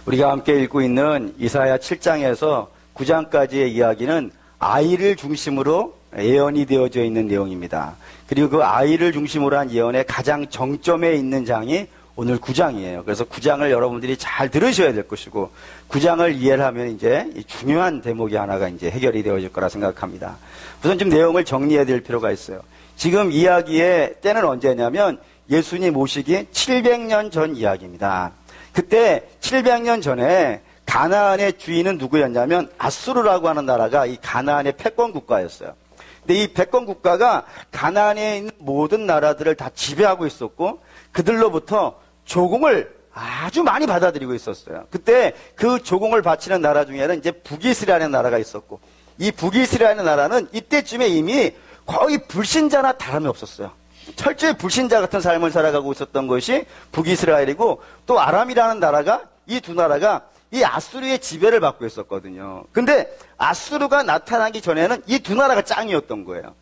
우리가 함께 읽고 있는 이사야 7장에서 9장까지의 이야기는 아이를 중심으로 예언이 되어져 있는 내용입니다. 그리고 그 아이를 중심으로 한 예언의 가장 정점에 있는 장이 오늘 9장이에요. 그래서 9장을 여러분들이 잘 들으셔야 될 것이고 9장을 이해를 하면 이제 중요한 대목이 하나가 이제 해결이 되어질 거라 생각합니다. 우선 좀 내용을 정리해야 될 필요가 있어요. 지금 이야기의 때는 언제냐면 예수님 오시기 700년 전 이야기입니다. 그때 700년 전에 가나안의 주인은 누구였냐면 아수르라고 하는 나라가 이 가나안의 패권 국가였어요. 근데 이 패권 국가가 가나안에 있는 모든 나라들을 다 지배하고 있었고 그들로부터 조공을 아주 많이 받아들이고 있었어요. 그때 그 조공을 바치는 나라 중에는 이제 북이스라엘이라는 나라가 있었고 이 북이스라엘이라는 나라는 이때쯤에 이미 거의 불신자나 다름이 없었어요. 철저히 불신자 같은 삶을 살아가고 있었던 것이 북이스라엘이고 또 아람이라는 나라가 이 두 나라가 이 아수르의 지배를 받고 있었거든요. 근데 아수르가 나타나기 전에는 이 두 나라가 짱이었던 거예요.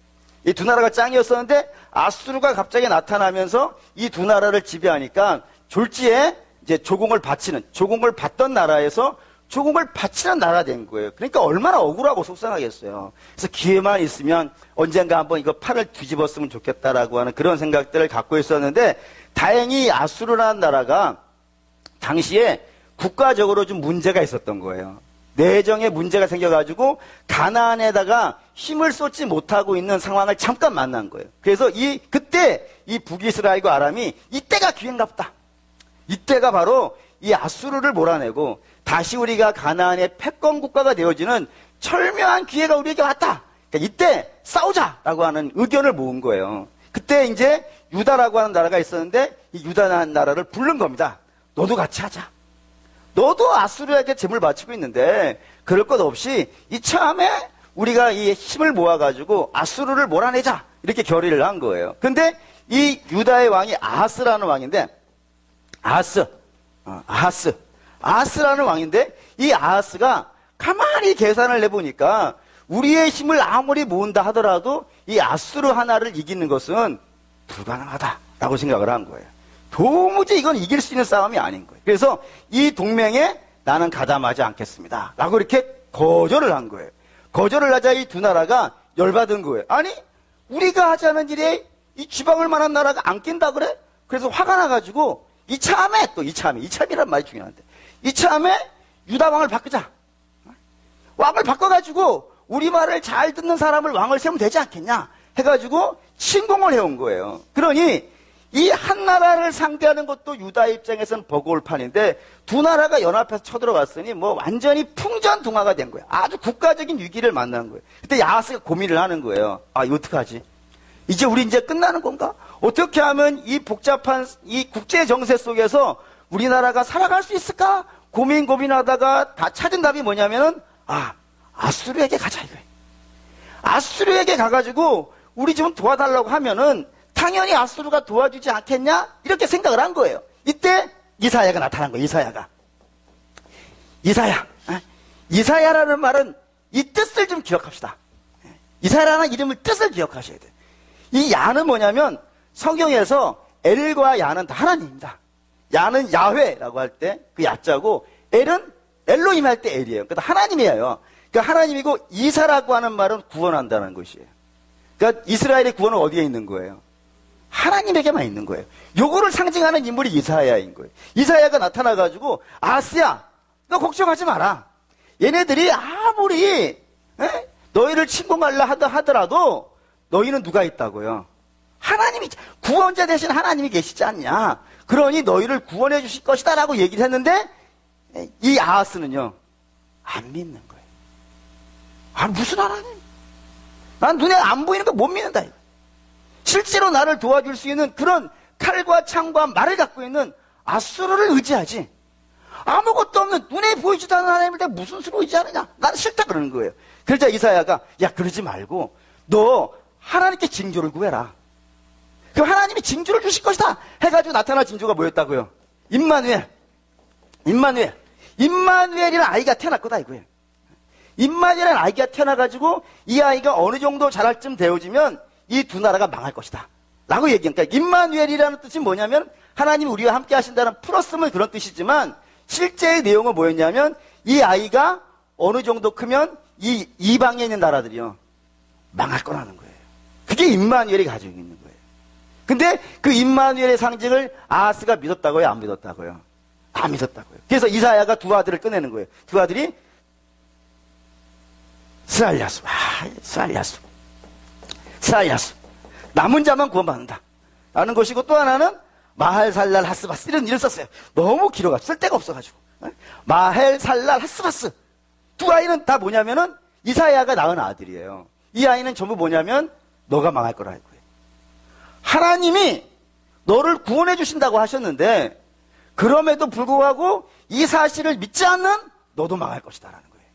이 두 나라가 짱이었었는데 아수르가 갑자기 나타나면서 이 두 나라를 지배하니까 졸지에 이제 조공을 받던 나라에서 조공을 바치는 나라 된 거예요. 그러니까 얼마나 억울하고 속상하겠어요. 그래서 기회만 있으면 언젠가 한번 이거 팔을 뒤집었으면 좋겠다라고 하는 그런 생각들을 갖고 있었는데 다행히 아수르라는 나라가 당시에 국가적으로 좀 문제가 있었던 거예요. 내정에 문제가 생겨가지고 가나안에다가 힘을 쏟지 못하고 있는 상황을 잠깐 만난 거예요. 그래서 그때 이 북이스라엘과 아람이 이때가 기회인가 보다. 이때가 바로 이 아수르를 몰아내고 다시 우리가 가나안의 패권 국가가 되어지는 철묘한 기회가 우리에게 왔다. 그러니까 이때 싸우자라고 하는 의견을 모은 거예요. 그때 이제 유다라고 하는 나라가 있었는데 이 유다라는 나라를 부른 겁니다. 너도 같이 하자. 너도 아수르에게 재물 바치고 있는데 그럴 것 없이 이참에 우리가 이 힘을 모아가지고 아수르를 몰아내자 이렇게 결의를 한 거예요. 근데 이 유다의 왕이 아하스라는 왕인데 아하스라는 왕인데 이 아하스가 가만히 계산을 해보니까 우리의 힘을 아무리 모은다 하더라도 이 아수르 하나를 이기는 것은 불가능하다라고 생각을 한 거예요. 도무지 이건 이길 수 있는 싸움이 아닌 거예요. 그래서 이 동맹에 나는 가담하지 않겠습니다 라고 이렇게 거절을 한 거예요. 거절을 하자 이 두 나라가 열받은 거예요. 아니 우리가 하자는 일에 이 지방을 만한 나라가 안 낀다 그래? 그래서 화가 나가지고 이참이란 말이 중요한데 이참에 유다 왕을 바꾸자. 왕을 바꿔가지고 우리 말을 잘 듣는 사람을 왕을 세우면 되지 않겠냐 해가지고 침공을 해온 거예요. 그러니 이 한 나라를 상대하는 것도 유다 입장에서는 버거울 판인데 두 나라가 연합해서 쳐들어갔으니 뭐 완전히 풍전등화가 된 거예요. 아주 국가적인 위기를 만난 거예요. 그때 야하스가 고민을 하는 거예요. 아 이거 어떡하지? 이제 우리 이제 끝나는 건가? 어떻게 하면 이 복잡한 이 국제 정세 속에서 우리나라가 살아갈 수 있을까? 고민하다가 다 찾은 답이 뭐냐면은 아수르에게 가자 이거예요. 아수르에게 가가지고 우리 좀 도와달라고 하면은 당연히 아수르가 도와주지 않겠냐? 이렇게 생각을 한 거예요. 이때 이사야가 나타난 거예요. 이사야라는 말은 이 뜻을 좀 기억합시다. 이사야라는 이름을 뜻을 기억하셔야 돼요. 이 야는 뭐냐면 성경에서 엘과 야는 다 하나님입니다. 야는 야훼라고 할 때 그 야자고 엘은 엘로힘 할 때 엘이에요. 그러니까 하나님이에요. 그러니까 하나님이고 이사라고 하는 말은 구원한다는 것이에요. 그러니까 이스라엘의 구원은 어디에 있는 거예요? 하나님에게만 있는 거예요. 요거를 상징하는 인물이 이사야인 거예요. 이사야가 나타나가지고 아스야 너 걱정하지 마라. 얘네들이 아무리 너희를 침공하려 하더라도 너희는 누가 있다고요? 하나님이 구원자 대신 하나님이 계시지 않냐. 그러니 너희를 구원해 주실 것이다 라고 얘기를 했는데 이 아하스는요 안 믿는 거예요. 무슨 하나님? 난 눈에 안 보이는 거 못 믿는다 이거. 실제로 나를 도와줄 수 있는 그런 칼과 창과 말을 갖고 있는 아수르를 의지하지 아무것도 없는 눈에 보이지도 않는 하나님을 내가 무슨 수로 의지하느냐. 나는 싫다 그러는 거예요. 그러자 이사야가 야 그러지 말고 너 하나님께 징조를 구해라. 그럼 하나님이 징조를 주실 것이다 해가지고 나타난 징조가 뭐였다고요? 임마누엘이라는 아이가 태어날 거다 이거예요. 임마누엘이라는 아이가 태어나가지고 이 아이가 어느 정도 자랄 쯤 되어지면 이 두 나라가 망할 것이다 라고 얘기하니까 임마누엘이라는 뜻이 뭐냐면 하나님이 우리와 함께 하신다는 플러스는 그런 뜻이지만 실제의 내용은 뭐였냐면 이 아이가 어느 정도 크면 이 이방에 있는 나라들이요 망할 거라는 거예요. 그게 임마누엘이 가지고 있는 거예요. 근데 그 임마누엘의 상징을 아하스가 믿었다고요? 안 믿었다고요? 안 믿었다고요. 그래서 이사야가 두 아들을 꺼내는 거예요. 두 아들이 스알야스, 스알야스. 남은 자만 구원받는다. 라는 것이고 또 하나는 마헬살랄 하스바스 이런 썼어요. 너무 길어가지고 쓸 데가 없어가지고. 마헬살랄 하스바스. 두 아이는 다 뭐냐면은 이사야가 낳은 아들이에요. 이 아이는 전부 뭐냐면 너가 망할 거라 했고요. 하나님이 너를 구원해 주신다고 하셨는데 그럼에도 불구하고 이 사실을 믿지 않는 너도 망할 것이다 라는 거예요.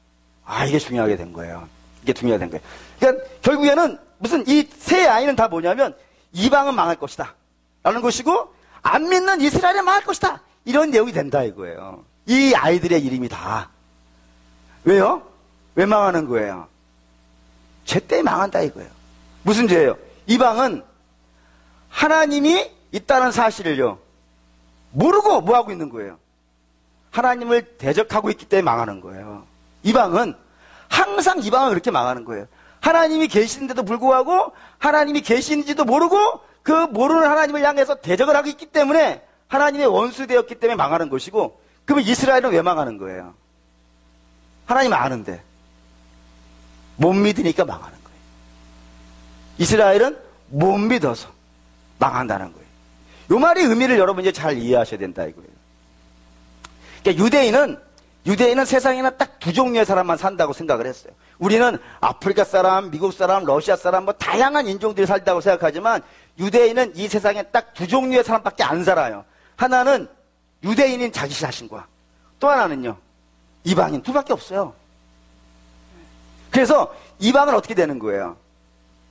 아, 이게 중요하게 된 거예요. 이게 중요하게 된 거예요. 그러니까 결국에는 무슨 이 세 아이는 다 뭐냐면 이방은 망할 것이다 라는 것이고 안 믿는 이스라엘은 망할 것이다 이런 내용이 된다 이거예요. 이 아이들의 이름이 다. 왜요? 왜 망하는 거예요? 죄 때문에 망한다 이거예요. 무슨 죄예요? 이방은 하나님이 있다는 사실을요 모르고 뭐하고 있는 거예요? 하나님을 대적하고 있기 때문에 망하는 거예요. 이방은 항상 이방은 그렇게 망하는 거예요. 하나님이 계시는데도 불구하고 하나님이 계시는지도 모르고 그 모르는 하나님을 향해서 대적을 하고 있기 때문에 하나님의 원수되었기 때문에 망하는 것이고, 그러면 이스라엘은 왜 망하는 거예요? 하나님 아는데 못 믿으니까 망하는 거예요. 이스라엘은 못 믿어서 망한다는 거예요. 이 말의 의미를 여러분 이제 잘 이해하셔야 된다 이거예요. 그러니까 유대인은 세상에는 딱 두 종류의 사람만 산다고 생각을 했어요. 우리는 아프리카 사람, 미국 사람, 러시아 사람, 뭐 다양한 인종들이 살다고 생각하지만 유대인은 이 세상에 딱 두 종류의 사람밖에 안 살아요. 하나는 유대인인 자기 자신과 또 하나는요 이방인, 둘밖에 없어요. 그래서 이방은 어떻게 되는 거예요?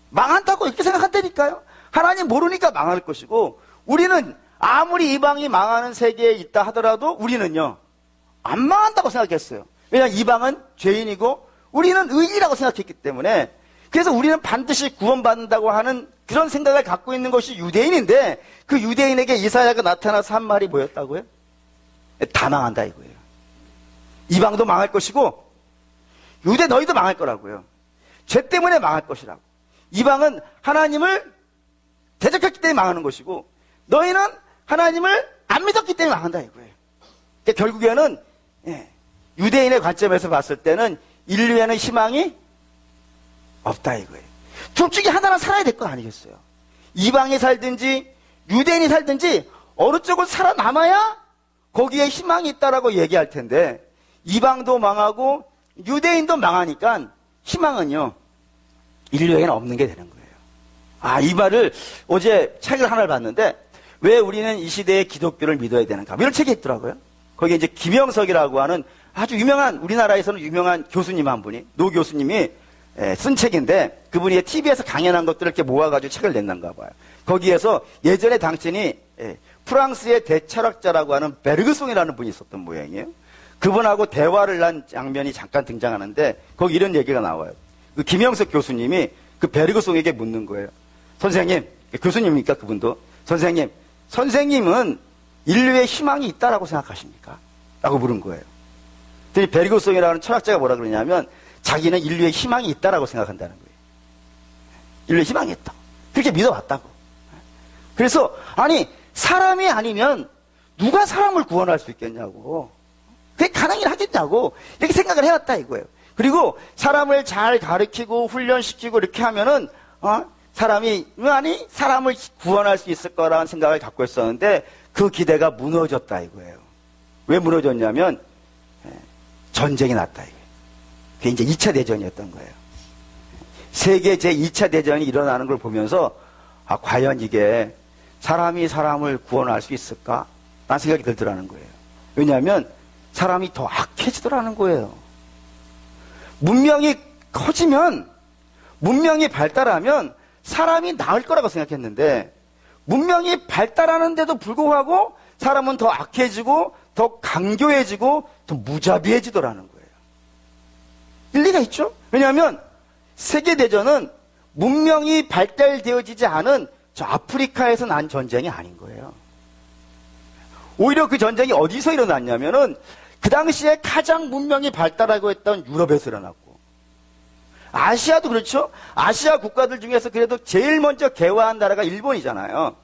망한다고 이렇게 생각한다니까요. 하나님 모르니까 망할 것이고, 우리는 아무리 이방이 망하는 세계에 있다 하더라도 우리는요 안 망한다고 생각했어요. 왜냐하면 이방은 죄인이고 우리는 의인이라고 생각했기 때문에. 그래서 우리는 반드시 구원받는다고 하는 그런 생각을 갖고 있는 것이 유대인인데, 그 유대인에게 이사야가 나타나서 한 말이 뭐였다고요? 다 망한다 이거예요. 이방도 망할 것이고 유대 너희도 망할 거라고요. 죄 때문에 망할 것이라고. 이방은 하나님을 대적했기 때문에 망하는 것이고 너희는 하나님을 안 믿었기 때문에 망한다 이거예요. 그러니까 결국에는 유대인의 관점에서 봤을 때는 인류에는 희망이 없다 이거예요. 둘 중에 하나는 살아야 될 거 아니겠어요? 이방이 살든지 유대인이 살든지 어느 쪽은 살아남아야 거기에 희망이 있다라고 얘기할 텐데, 이방도 망하고 유대인도 망하니까 희망은요 인류에게는 없는 게 되는 거예요. 아, 이 말을 어제 책을 하나를 봤는데, 왜 우리는 이 시대에 기독교를 믿어야 되는가, 이런 책이 있더라고요. 거기에 이제 김영석이라고 하는 아주 유명한, 우리나라에서는 유명한 교수님 한 분이, 노 교수님이 쓴 책인데, 그분이 TV에서 강연한 것들을 이렇게 모아가지고 책을 냈는가 봐요. 거기에서 예전에 당신이 프랑스의 대철학자라고 하는 베르그송이라는 분이 있었던 모양이에요. 그분하고 대화를 한 장면이 잠깐 등장하는데 거기 이런 얘기가 나와요. 그 김영석 교수님이 그 베르그송에게 묻는 거예요. 선생님, 교수님입니까 그분도? 선생님은 인류에 희망이 있다라고 생각하십니까? 라고 물은 거예요. 그랬더니 베르그송이라는 철학자가 뭐라 그러냐면, 자기는 인류에 희망이 있다라고 생각한다는 거예요. 인류에 희망이 있다. 그렇게 믿어왔다고. 그래서 아니 사람이 아니면 누가 사람을 구원할 수 있겠냐고, 그게 가능이라 하겠냐고 이렇게 생각을 해왔다 이거예요. 그리고 사람을 잘 가르치고 훈련시키고 이렇게 하면은 사람을 구원할 수 있을 거라는 생각을 갖고 있었는데, 그 기대가 무너졌다 이거예요. 왜 무너졌냐면 전쟁이 났다 이거예요. 그게 이제 2차 대전이었던 거예요. 세계 제2차 대전이 일어나는 걸 보면서 과연 이게 사람이 사람을 구원할 수 있을까? 라는 생각이 들더라는 거예요. 왜냐하면 사람이 더 악해지더라는 거예요. 문명이 커지면, 문명이 발달하면 사람이 나을 거라고 생각했는데, 문명이 발달하는데도 불구하고 사람은 더 악해지고 더 강교해지고 더 무자비해지더라는 거예요. 일리가 있죠? 왜냐하면 세계대전은 문명이 발달되어지지 않은 저 아프리카에서 난 전쟁이 아닌 거예요. 오히려 그 전쟁이 어디서 일어났냐면은 그 당시에 가장 문명이 발달하고 있던 유럽에서 일어났고, 아시아도 그렇죠. 아시아 국가들 중에서 그래도 제일 먼저 개화한 나라가 일본이잖아요.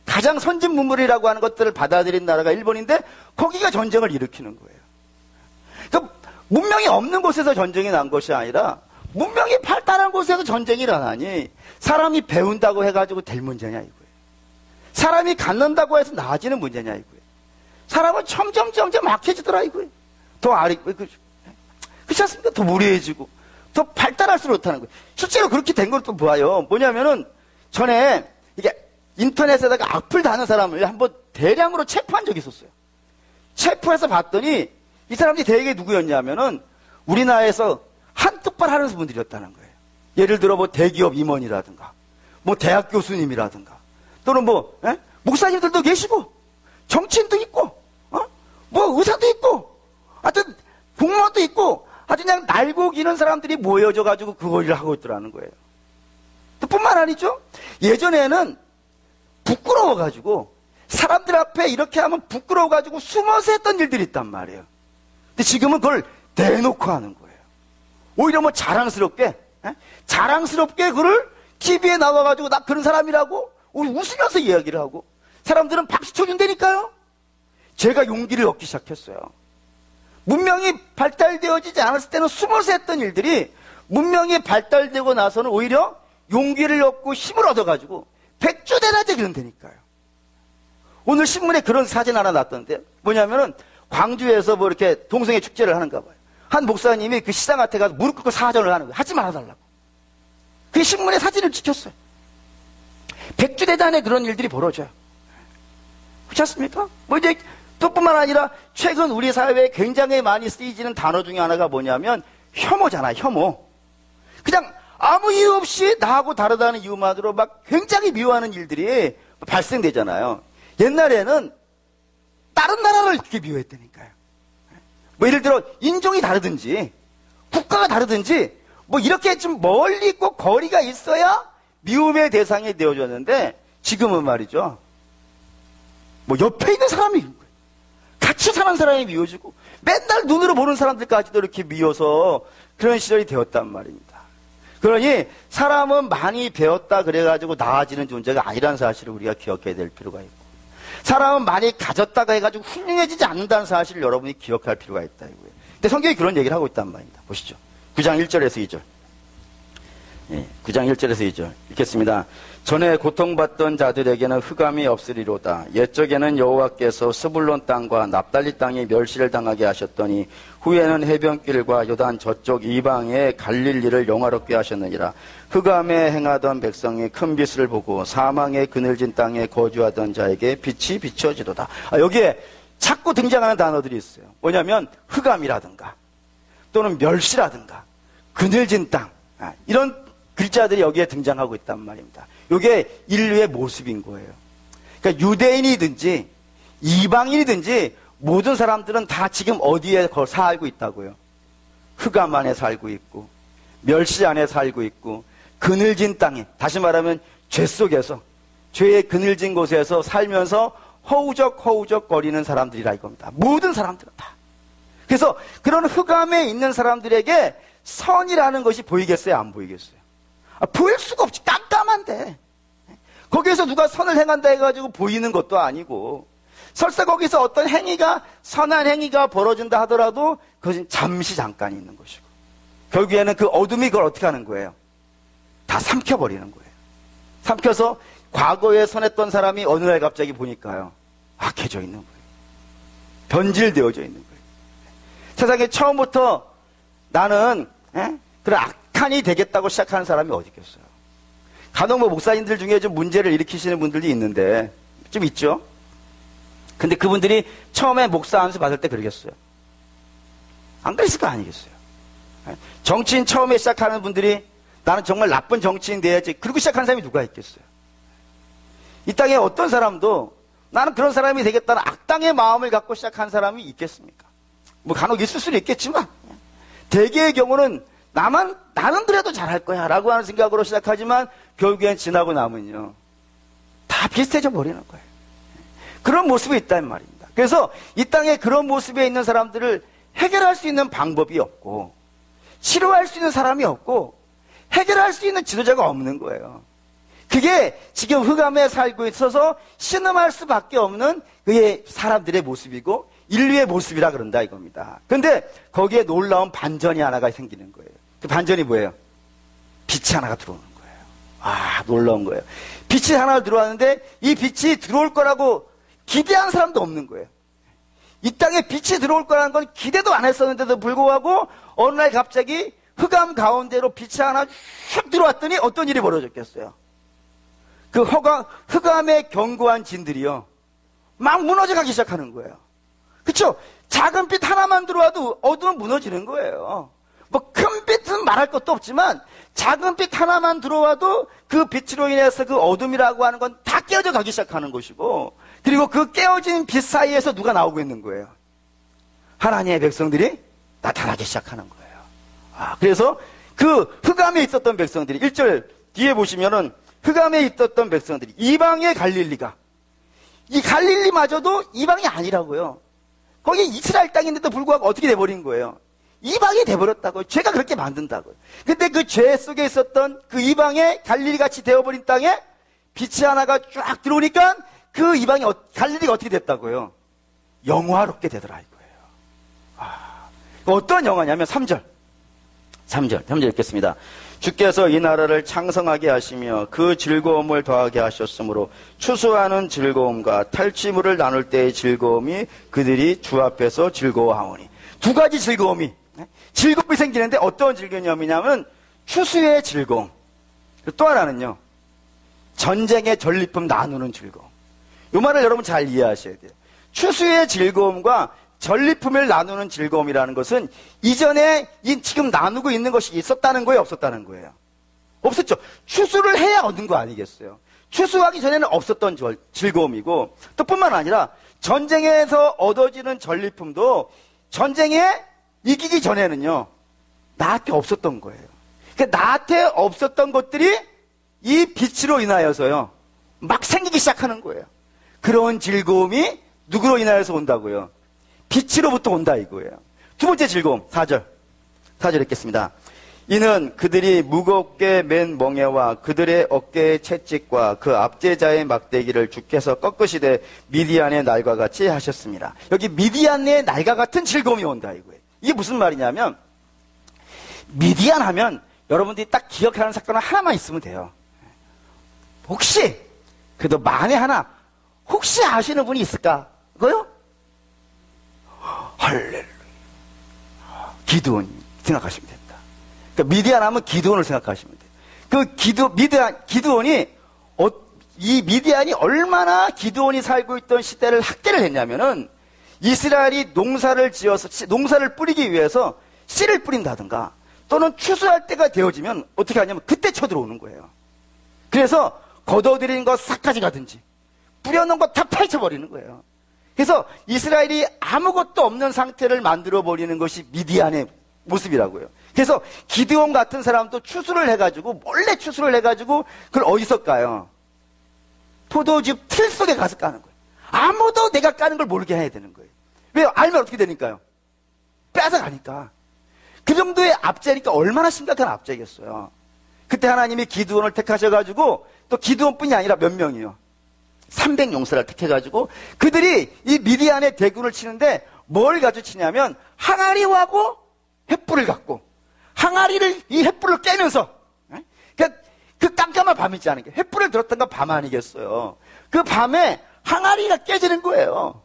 가장 선진 문물이라고 하는 것들을 받아들인 나라가 일본인데 거기가 전쟁을 일으키는 거예요. 그러니까 문명이 없는 곳에서 전쟁이 난 것이 아니라 문명이 발달한 곳에서 전쟁이 일어나니 사람이 배운다고 해가지고 될 문제냐 이거예요. 사람이 갖는다고 해서 나아지는 문제냐 이거예요. 사람은 점점 약해지더라 이거예요. 더 그렇지 않습니까? 더 무례해지고 더 발달할수록 그렇다는 거예요. 실제로 그렇게 된 걸 또 봐요. 뭐냐면은 전에 이게 인터넷에다가 악플 다는 사람을 한번 대량으로 체포한 적이 있었어요. 체포해서 봤더니 이 사람들이 대개 누구였냐면은 우리나라에서 한뚝발 하는 분들이었다는 거예요. 예를 들어 뭐 대기업 임원이라든가 뭐 대학 교수님이라든가 또는 목사님들도 계시고 정치인도 있고 뭐 의사도 있고 하여튼 공무원도 있고 아주 그냥 날고 기는 사람들이 모여져 가지고 그걸 일을 하고 있더라는 거예요. 또 뿐만 아니죠. 예전에는 부끄러워 가지고 사람들 앞에 이렇게 하면 부끄러워 가지고 숨어서 했던 일들이 있단 말이에요. 근데 지금은 그걸 대놓고 하는 거예요. 오히려 뭐 자랑스럽게 그를 TV에 나와가지고 나 그런 사람이라고 웃으면서 이야기를 하고 사람들은 박수 쳐준다니까요. 제가 용기를 얻기 시작했어요. 문명이 발달되어지지 않았을 때는 숨어서 했던 일들이 문명이 발달되고 나서는 오히려 용기를 얻고 힘을 얻어가지고 백주대낮에 그런다니까요. 오늘 신문에 그런 사진 하나 났던데요. 뭐냐면은 광주에서 뭐 이렇게 동성애 축제를 하는가 봐요. 한 목사님이 그 시장 앞에 가서 무릎 꿇고 사전을 하는 거예요. 하지 말아달라고. 그 신문에 사진을 찍혔어요. 백주대단에 그런 일들이 벌어져요. 그렇지 않습니까? 뭐 이제 또뿐만 아니라 최근 우리 사회에 굉장히 많이 쓰이지는 단어 중에 하나가 뭐냐면 혐오잖아요. 혐오. 그냥 아무 이유 없이 나하고 다르다는 이유만으로 막 굉장히 미워하는 일들이 발생되잖아요. 옛날에는 다른 나라를 그렇게 미워했다니까요. 뭐 예를 들어 인종이 다르든지 국가가 다르든지 뭐 이렇게 좀 멀리 있고 거리가 있어야 미움의 대상이 되어졌는데 지금은 말이죠. 뭐 옆에 있는 사람이 같이 사는 사람이 미워지고 맨날 눈으로 보는 사람들까지도 이렇게 미워서 그런 시절이 되었단 말입니다. 그러니 사람은 많이 배웠다 그래가지고 나아지는 존재가 아니라는 사실을 우리가 기억해야 될 필요가 있고 사람은 많이 가졌다가 해가지고 훌륭해지지 않는다는 사실을 여러분이 기억할 필요가 있다 이거예요. 근데 성경이 그런 얘기를 하고 있단 말입니다. 보시죠. 9장 1절에서 2절. 9장 1절에서 2절 읽겠습니다. 전에 고통받던 자들에게는 흑암이 없으리로다. 옛적에는 여호와께서 스불론 땅과 납달리 땅이 멸시를 당하게 하셨더니 후에는 해변길과 요단 저쪽 이방의 갈릴리를 영화롭게 하셨느니라. 흑암에 행하던 백성이 큰 빛을 보고 사망의 그늘진 땅에 거주하던 자에게 빛이 비춰지도다. 여기에 자꾸 등장하는 단어들이 있어요. 뭐냐면 흑암이라든가 또는 멸시라든가 그늘진 땅 이런 글자들이 여기에 등장하고 있단 말입니다. 이게 인류의 모습인 거예요. 그러니까 유대인이든지 이방인이든지 모든 사람들은 다 지금 어디에 살고 있다고요? 흑암 안에 살고 있고 멸시 안에 살고 있고 그늘진 땅에 다시 말하면 죄 속에서 죄의 그늘진 곳에서 살면서 허우적 거리는 사람들이라 이겁니다. 모든 사람들은 다. 그래서 그런 흑암에 있는 사람들에게 선이라는 것이 보이겠어요? 안 보이겠어요? 보일 수가 없지. 깜깜한데. 거기에서 누가 선을 행한다 해가지고 보이는 것도 아니고 설사 거기서 어떤 행위가 선한 행위가 벌어진다 하더라도 그것은 잠시 잠깐 있는 것이고 결국에는 그 어둠이 그걸 어떻게 하는 거예요? 다 삼켜버리는 거예요. 삼켜서 과거에 선했던 사람이 어느 날 갑자기 보니까요 악해져 있는 거예요. 변질되어져 있는 거예요. 세상에 처음부터 나는 그런 악한이 되겠다고 시작하는 사람이 어디 있겠어요? 간혹 뭐 목사님들 중에 좀 문제를 일으키시는 분들이 있는데 좀 있죠. 근데 그분들이 처음에 목사 안수 받을 때 그러겠어요? 안 그랬을 거 아니겠어요? 정치인 처음에 시작하는 분들이 나는 정말 나쁜 정치인 돼야지 그러고 시작하는 사람이 누가 있겠어요? 이 땅에 어떤 사람도 나는 그런 사람이 되겠다는 악당의 마음을 갖고 시작한 사람이 있겠습니까? 뭐 간혹 있을 수는 있겠지만 대개의 경우는 나는 그래도 잘할 거야 라고 하는 생각으로 시작하지만 결국엔 지나고 나면요 다 비슷해져 버리는 거예요. 그런 모습이 있단 말입니다. 그래서 이 땅에 그런 모습에 있는 사람들을 해결할 수 있는 방법이 없고, 치료할 수 있는 사람이 없고, 해결할 수 있는 지도자가 없는 거예요. 그게 지금 흑암에 살고 있어서 신음할 수밖에 없는 그의 사람들의 모습이고 인류의 모습이라 그런다 이겁니다. 그런데 거기에 놀라운 반전이 하나가 생기는 거예요. 그 반전이 뭐예요? 빛이 하나가 들어오는 거예요. 아, 놀라운 거예요. 빛이 하나 들어왔는데 이 빛이 들어올 거라고 기대한 사람도 없는 거예요. 이 땅에 빛이 들어올 거라는 건 기대도 안 했었는데도 불구하고 어느 날 갑자기 흑암 가운데로 빛이 하나 슉 들어왔더니 어떤 일이 벌어졌겠어요? 그 흑암의 견고한 진들이요, 막 무너져가기 시작하는 거예요. 그쵸? 작은 빛 하나만 들어와도 어둠은 무너지는 거예요. 뭐 큰 빛은 말할 것도 없지만 작은 빛 하나만 들어와도 그 빛으로 인해서 그 어둠이라고 하는 건 다 깨어져 가기 시작하는 것이고, 그리고 그 깨어진 빛 사이에서 누가 나오고 있는 거예요? 하나님의 백성들이 나타나기 시작하는 거예요. 아, 그래서 그 흑암에 있었던 백성들이 1절 뒤에 보시면은 흑암에 있었던 백성들이 이방의 갈릴리가, 이 갈릴리마저도 이방이 아니라고요. 거기 이스라엘 땅인데도 불구하고 어떻게 돼버린 거예요? 이방이 돼버렸다고요. 죄가 그렇게 만든다고요. 근데 그 죄 속에 있었던 그 이방의 갈릴리같이 되어버린 땅에 빛이 하나가 쫙 들어오니까 그 이방의 갈릴리가 어떻게 됐다고요? 영화롭게 되더라 이거예요. 아, 어떤 영화냐면 3절 읽겠습니다. 주께서 이 나라를 창성하게 하시며 그 즐거움을 더하게 하셨으므로 추수하는 즐거움과 탈취물을 나눌 때의 즐거움이 그들이 주 앞에서 즐거워하오니. 두 가지 즐거움이 생기는데 어떤 즐거움이냐면 추수의 즐거움, 또 하나는요 전쟁의 전리품 나누는 즐거움. 이 말을 여러분 잘 이해하셔야 돼요. 추수의 즐거움과 전리품을 나누는 즐거움이라는 것은 이전에 지금 나누고 있는 것이 있었다는 거예요, 없었다는 거예요? 없었죠. 추수를 해야 얻는 거 아니겠어요? 추수하기 전에는 없었던 즐거움이고, 또 뿐만 아니라 전쟁에서 얻어지는 전리품도 전쟁에 이기기 전에는요 나한테 없었던 거예요. 그러니까 나한테 없었던 것들이 이 빛으로 인하여서요 막 생기기 시작하는 거예요. 그런 즐거움이 누구로 인하여서 온다고요? 빛으로부터 온다 이거예요. 두 번째 즐거움, 4절 읽겠습니다. 이는 그들이 무겁게 맨 멍에와 그들의 어깨의 채찍과 그 압제자의 막대기를 주께서 꺾으시되 미디안의 날과 같이 하셨습니다. 여기 미디안의 날과 같은 즐거움이 온다 이거예요. 이게 무슨 말이냐면, 미디안 하면 여러분들이 딱 기억하는 사건은 하나만 있으면 돼요. 혹시 그래도 만에 하나 혹시 아시는 분이 있을까? 그거요? 할렐루야. 기드온 생각하시면 됩니다. 그러니까 미디안 하면 기드온을 생각하시면 돼요. 기드온이 이 미디안이 얼마나 기드온이 살고 있던 시대를 학대를 했냐면은 이스라엘이 농사를 지어서 농사를 뿌리기 위해서 씨를 뿌린다든가 또는 추수할 때가 되어지면 어떻게 하냐면 그때 쳐들어오는 거예요. 그래서 걷어들인 거 싹 가져가든지 뿌려놓은 거 다 파헤쳐버리는 거예요. 그래서 이스라엘이 아무것도 없는 상태를 만들어버리는 것이 미디안의 모습이라고요. 그래서 기드온 같은 사람도 추수를 해가지고 몰래 추수를 해가지고 그걸 어디서 까요? 포도즙 틀 속에 가서 까는 거예요. 아무도 내가 까는 걸 모르게 해야 되는 거예요. 왜요? 알면 어떻게 되니까요? 뺏어가니까. 그 정도의 압제니까 얼마나 심각한 압제겠어요. 그때 하나님이 기드온을 택하셔가지고 또 기드온뿐이 아니라 몇 명이요? 300용사를 택해가지고 그들이 이 미디안의 대군을 치는데 뭘 가지고 치냐면 항아리하고 횃불을 갖고 항아리를 이 횃불을 깨면서, 그러니까 그 깜깜한 밤 있지 않은 게 횃불을 들었던 건 밤 아니겠어요. 그 밤에 항아리가 깨지는 거예요.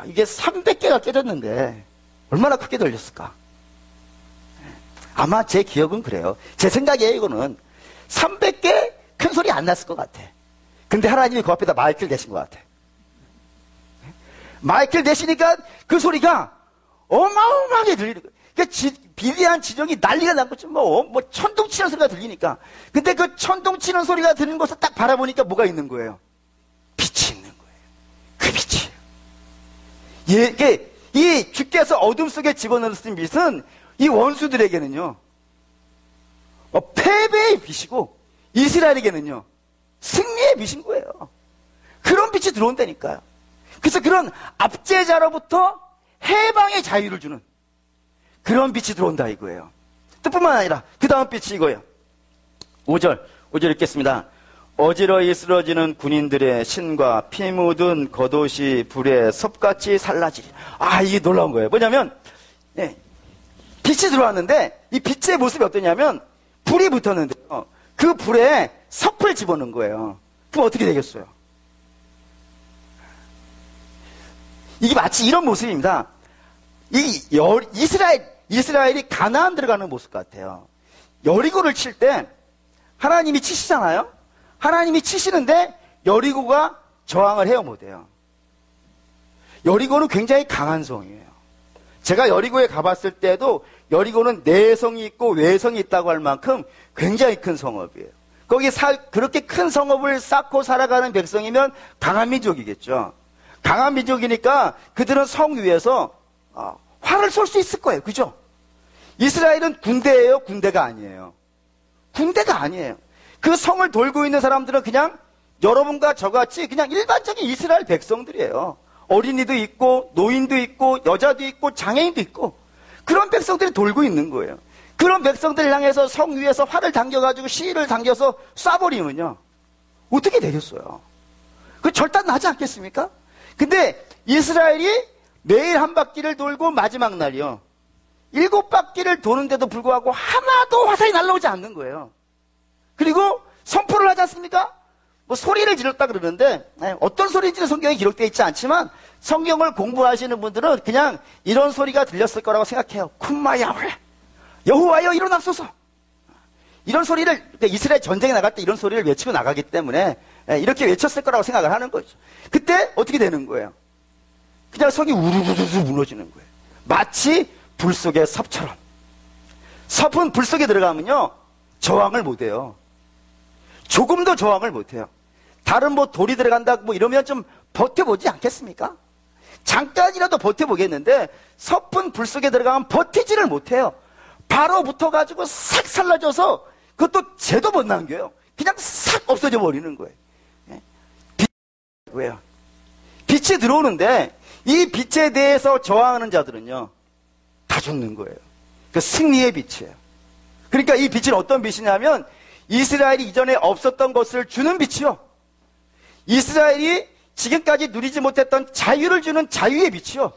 이게 300개가 깨졌는데 얼마나 크게 들렸을까? 아마 제 기억은 그래요. 제 생각이에요. 이거는 300개 큰 소리 안 났을 것 같아. 근데 하나님이 그 앞에다 마이크를 대신 것 같아. 마이크를 대시니까 그 소리가 어마어마하게 들리는 거예요. 그러니까 비대한 지정이 난리가 난 거지. 뭐 천둥 치는 소리가 들리니까. 근데 그 천둥 치는 소리가 들리는 곳을 딱 바라보니까 뭐가 있는 거예요? 빛이 있는 거예요. 그 빛이에요. 이 주께서 어둠 속에 집어넣으신 빛은 이 원수들에게는요 패배의 빛이고 이스라엘에게는요 승리의 빛인 거예요. 그런 빛이 들어온다니까요. 그래서 그런 압제자로부터 해방의 자유를 주는 그런 빛이 들어온다 이거예요. 뜻뿐만 아니라 그 다음 빛이 이거예요. 5절 읽겠습니다. 어지러이 쓰러지는 군인들의 신과 피 묻은 겉옷이 불에 섭같이 살라지리. 이게 놀라운 거예요. 뭐냐면 빛이 들어왔는데 이 빛의 모습이 어떠냐면 불이 붙었는데요. 그 불에 섭을 집어넣은 거예요. 그럼 어떻게 되겠어요? 이게 마치 이런 모습입니다. 이스라엘이 가나안 들어가는 모습 같아요. 여리고를 칠 때 하나님이 치시잖아요. 하나님이 치시는데 여리고가 저항을 해요, 못해요. 여리고는 굉장히 강한 성이에요. 제가 여리고에 가봤을 때도 여리고는 내성이 있고 외성이 있다고 할 만큼 굉장히 큰 성읍이에요. 거기 그렇게 큰 성읍을 쌓고 살아가는 백성이면 강한 민족이겠죠. 강한 민족이니까 그들은 성 위에서 활을 쏠 수 있을 거예요. 그죠? 이스라엘은 군대예요? 군대가 아니에요. 군대가 아니에요. 그 성을 돌고 있는 사람들은 그냥 여러분과 저같이 그냥 일반적인 이스라엘 백성들이에요. 어린이도 있고 노인도 있고 여자도 있고 장애인도 있고 그런 백성들이 돌고 있는 거예요. 그런 백성들을 향해서 성 위에서 활을 당겨가지고 실을 당겨서 쏴버리면요 어떻게 되겠어요? 그 절단 나지 않겠습니까? 근데 이스라엘이 매일 한 바퀴를 돌고 마지막 날이요 7바퀴를 도는데도 불구하고 하나도 화살이 날라오지 않는 거예요. 그리고 선포를 하지 않습니까? 뭐 소리를 질렀다 그러는데 어떤 소리인지는 성경에 기록되어 있지 않지만 성경을 공부하시는 분들은 그냥 이런 소리가 들렸을 거라고 생각해요. 쿰마 야훼 여호와여 일어나소서. 이런 소리를 이스라엘 전쟁에 나갈 때 이런 소리를 외치고 나가기 때문에 이렇게 외쳤을 거라고 생각을 하는 거죠. 그때 어떻게 되는 거예요? 그냥 성이 우르르르 무너지는 거예요. 마치 불 속의 섭처럼. 섭은 불 속에 들어가면요 저항을 못해요. 조금도 저항을 못해요. 다른 뭐 돌이 들어간다 뭐 이러면 좀 버텨보지 않겠습니까? 잠깐이라도 버텨보겠는데 섭은 불 속에 들어가면 버티지를 못해요. 바로 붙어가지고 싹 살라져서 그것도 죄도 못 남겨요. 그냥 싹 없어져 버리는 거예요. 왜요? 빛이 들어오는데 이 빛에 대해서 저항하는 자들은요 다 죽는 거예요. 그 승리의 빛이에요. 그러니까 이 빛은 어떤 빛이냐면 이스라엘이 이전에 없었던 것을 주는 빛이요. 이스라엘이 지금까지 누리지 못했던 자유를 주는 자유의 빛이요.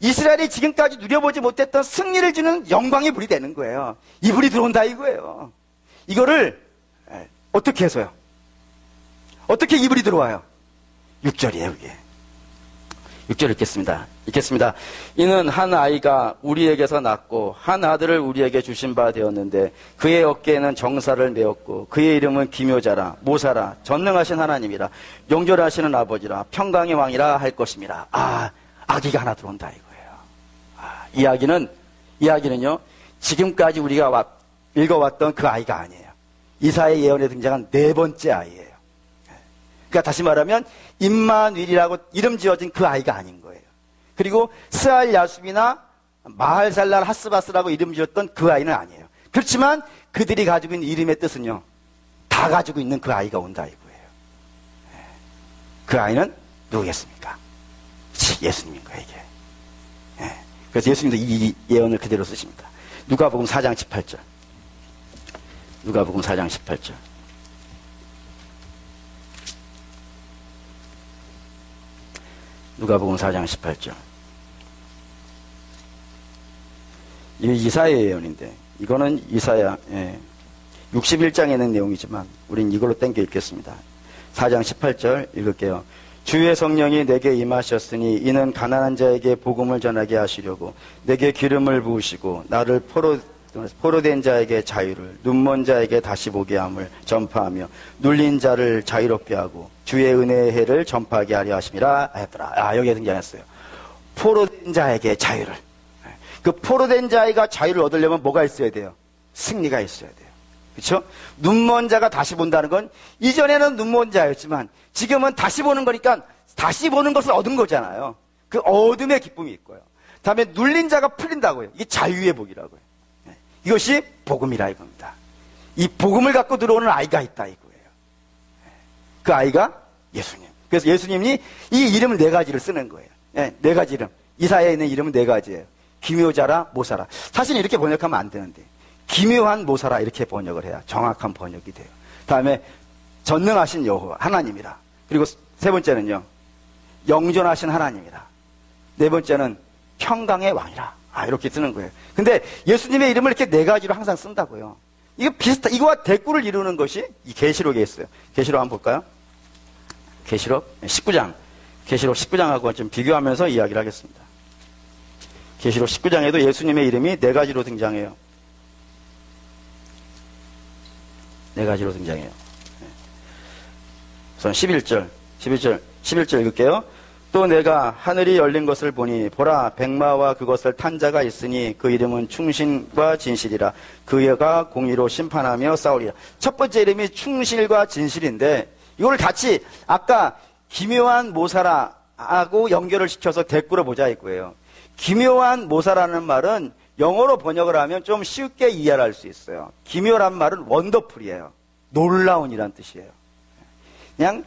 이스라엘이 지금까지 누려보지 못했던 승리를 주는 영광의 불이 되는 거예요. 이 불이 들어온다 이거예요. 이거를 어떻게 해서요? 어떻게 이 불이 들어와요? 6절이에요 이게. 6절 읽겠습니다. 이는 한 아이가 우리에게서 낳고 한 아들을 우리에게 주신 바 되었는데 그의 어깨에는 정사를 메었고 그의 이름은 기묘자라 모사라 전능하신 하나님이라 용절하시는 아버지라 평강의 왕이라 할 것입니다. 아기가 하나 들어온다 이거예요. 이야기는요 지금까지 우리가 읽어왔던 그 아이가 아니에요. 이사야 예언에 등장한 4번째 아이예요. 그러니까 다시 말하면 임마누엘이라고 이름 지어진 그 아이가 아닌 거예요. 그리고 스알 야숲이나 마할살랄 하스바스라고 이름 지었던 그 아이는 아니에요. 그렇지만 그들이 가지고 있는 이름의 뜻은요 다 가지고 있는 그 아이가 온다 이거예요. 그 아이는 누구겠습니까? 예수님인 거예요 이게. 그래서 예수님도 이 예언을 그대로 쓰십니다. 누가복음 4장 18절. 누가복음 4장 18절. 누가복음 4장 18절. 이 이사야 예언인데 이거는 이사야 61장에 있는 내용이지만 우린 이걸로 땡겨 읽겠습니다. 4장 18절 읽을게요. 주의 성령이 내게 임하셨으니 이는 가난한 자에게 복음을 전하게 하시려고 내게 기름을 부으시고 나를 포로된 자에게 자유를 눈먼 자에게 다시 보게 함을 전파하며 눌린 자를 자유롭게 하고 주의 은혜의 해를 전파하게 하려 하심이라 하였더라. 여기에 등장했어요. 포로된 자에게 자유를. 그 포로된 자가 자유를 얻으려면 뭐가 있어야 돼요? 승리가 있어야 돼요. 그렇죠? 눈먼 자가 다시 본다는 건 이전에는 눈먼 자였지만 지금은 다시 보는 거니까 다시 보는 것을 얻은 거잖아요. 그 어둠의 기쁨이 있고요. 다음에 눌린 자가 풀린다고요. 이게 자유의 복이라고요. 이것이 복음이라 이겁니다. 이 복음을 갖고 들어오는 아이가 있다 이거예요. 그 아이가 예수님. 그래서 예수님이 이 이름 네 가지를 쓰는 거예요. 네, 네 가지 이름. 이사야에 있는 이름은 네 가지예요. 기묘자라, 모사라. 사실 이렇게 번역하면 안 되는데 기묘한 모사라 이렇게 번역을 해야 정확한 번역이 돼요. 다음에 전능하신 여호와 하나님이라. 그리고 세 번째는요, 영존하신 하나님이라. 네 번째는 평강의 왕이라. 이렇게 쓰는 거예요. 근데 예수님의 이름을 이렇게 네 가지로 항상 쓴다고요. 이거와 대꾸를 이루는 것이 이 계시록에 있어요. 계시록 한번 볼까요? 계시록 19장. 계시록 19장하고 좀 비교하면서 이야기를 하겠습니다. 계시록 19장에도 예수님의 이름이 네 가지로 등장해요. 네 가지로 등장해요. 우선 11절 읽을게요. 또 내가 하늘이 열린 것을 보니 보라 백마와 그것을 탄 자가 있으니 그 이름은 충신과 진실이라. 그가 공의로 심판하며 싸우리라. 첫 번째 이름이 충실과 진실인데 이걸 같이 아까 기묘한 모사라하고 연결을 시켜서 대꾸를 보자 이거예요. 기묘한 모사라는 말은 영어로 번역을 하면 좀 쉽게 이해를 할 수 있어요. 기묘란 말은 원더풀이에요. 놀라운이란 뜻이에요. 그냥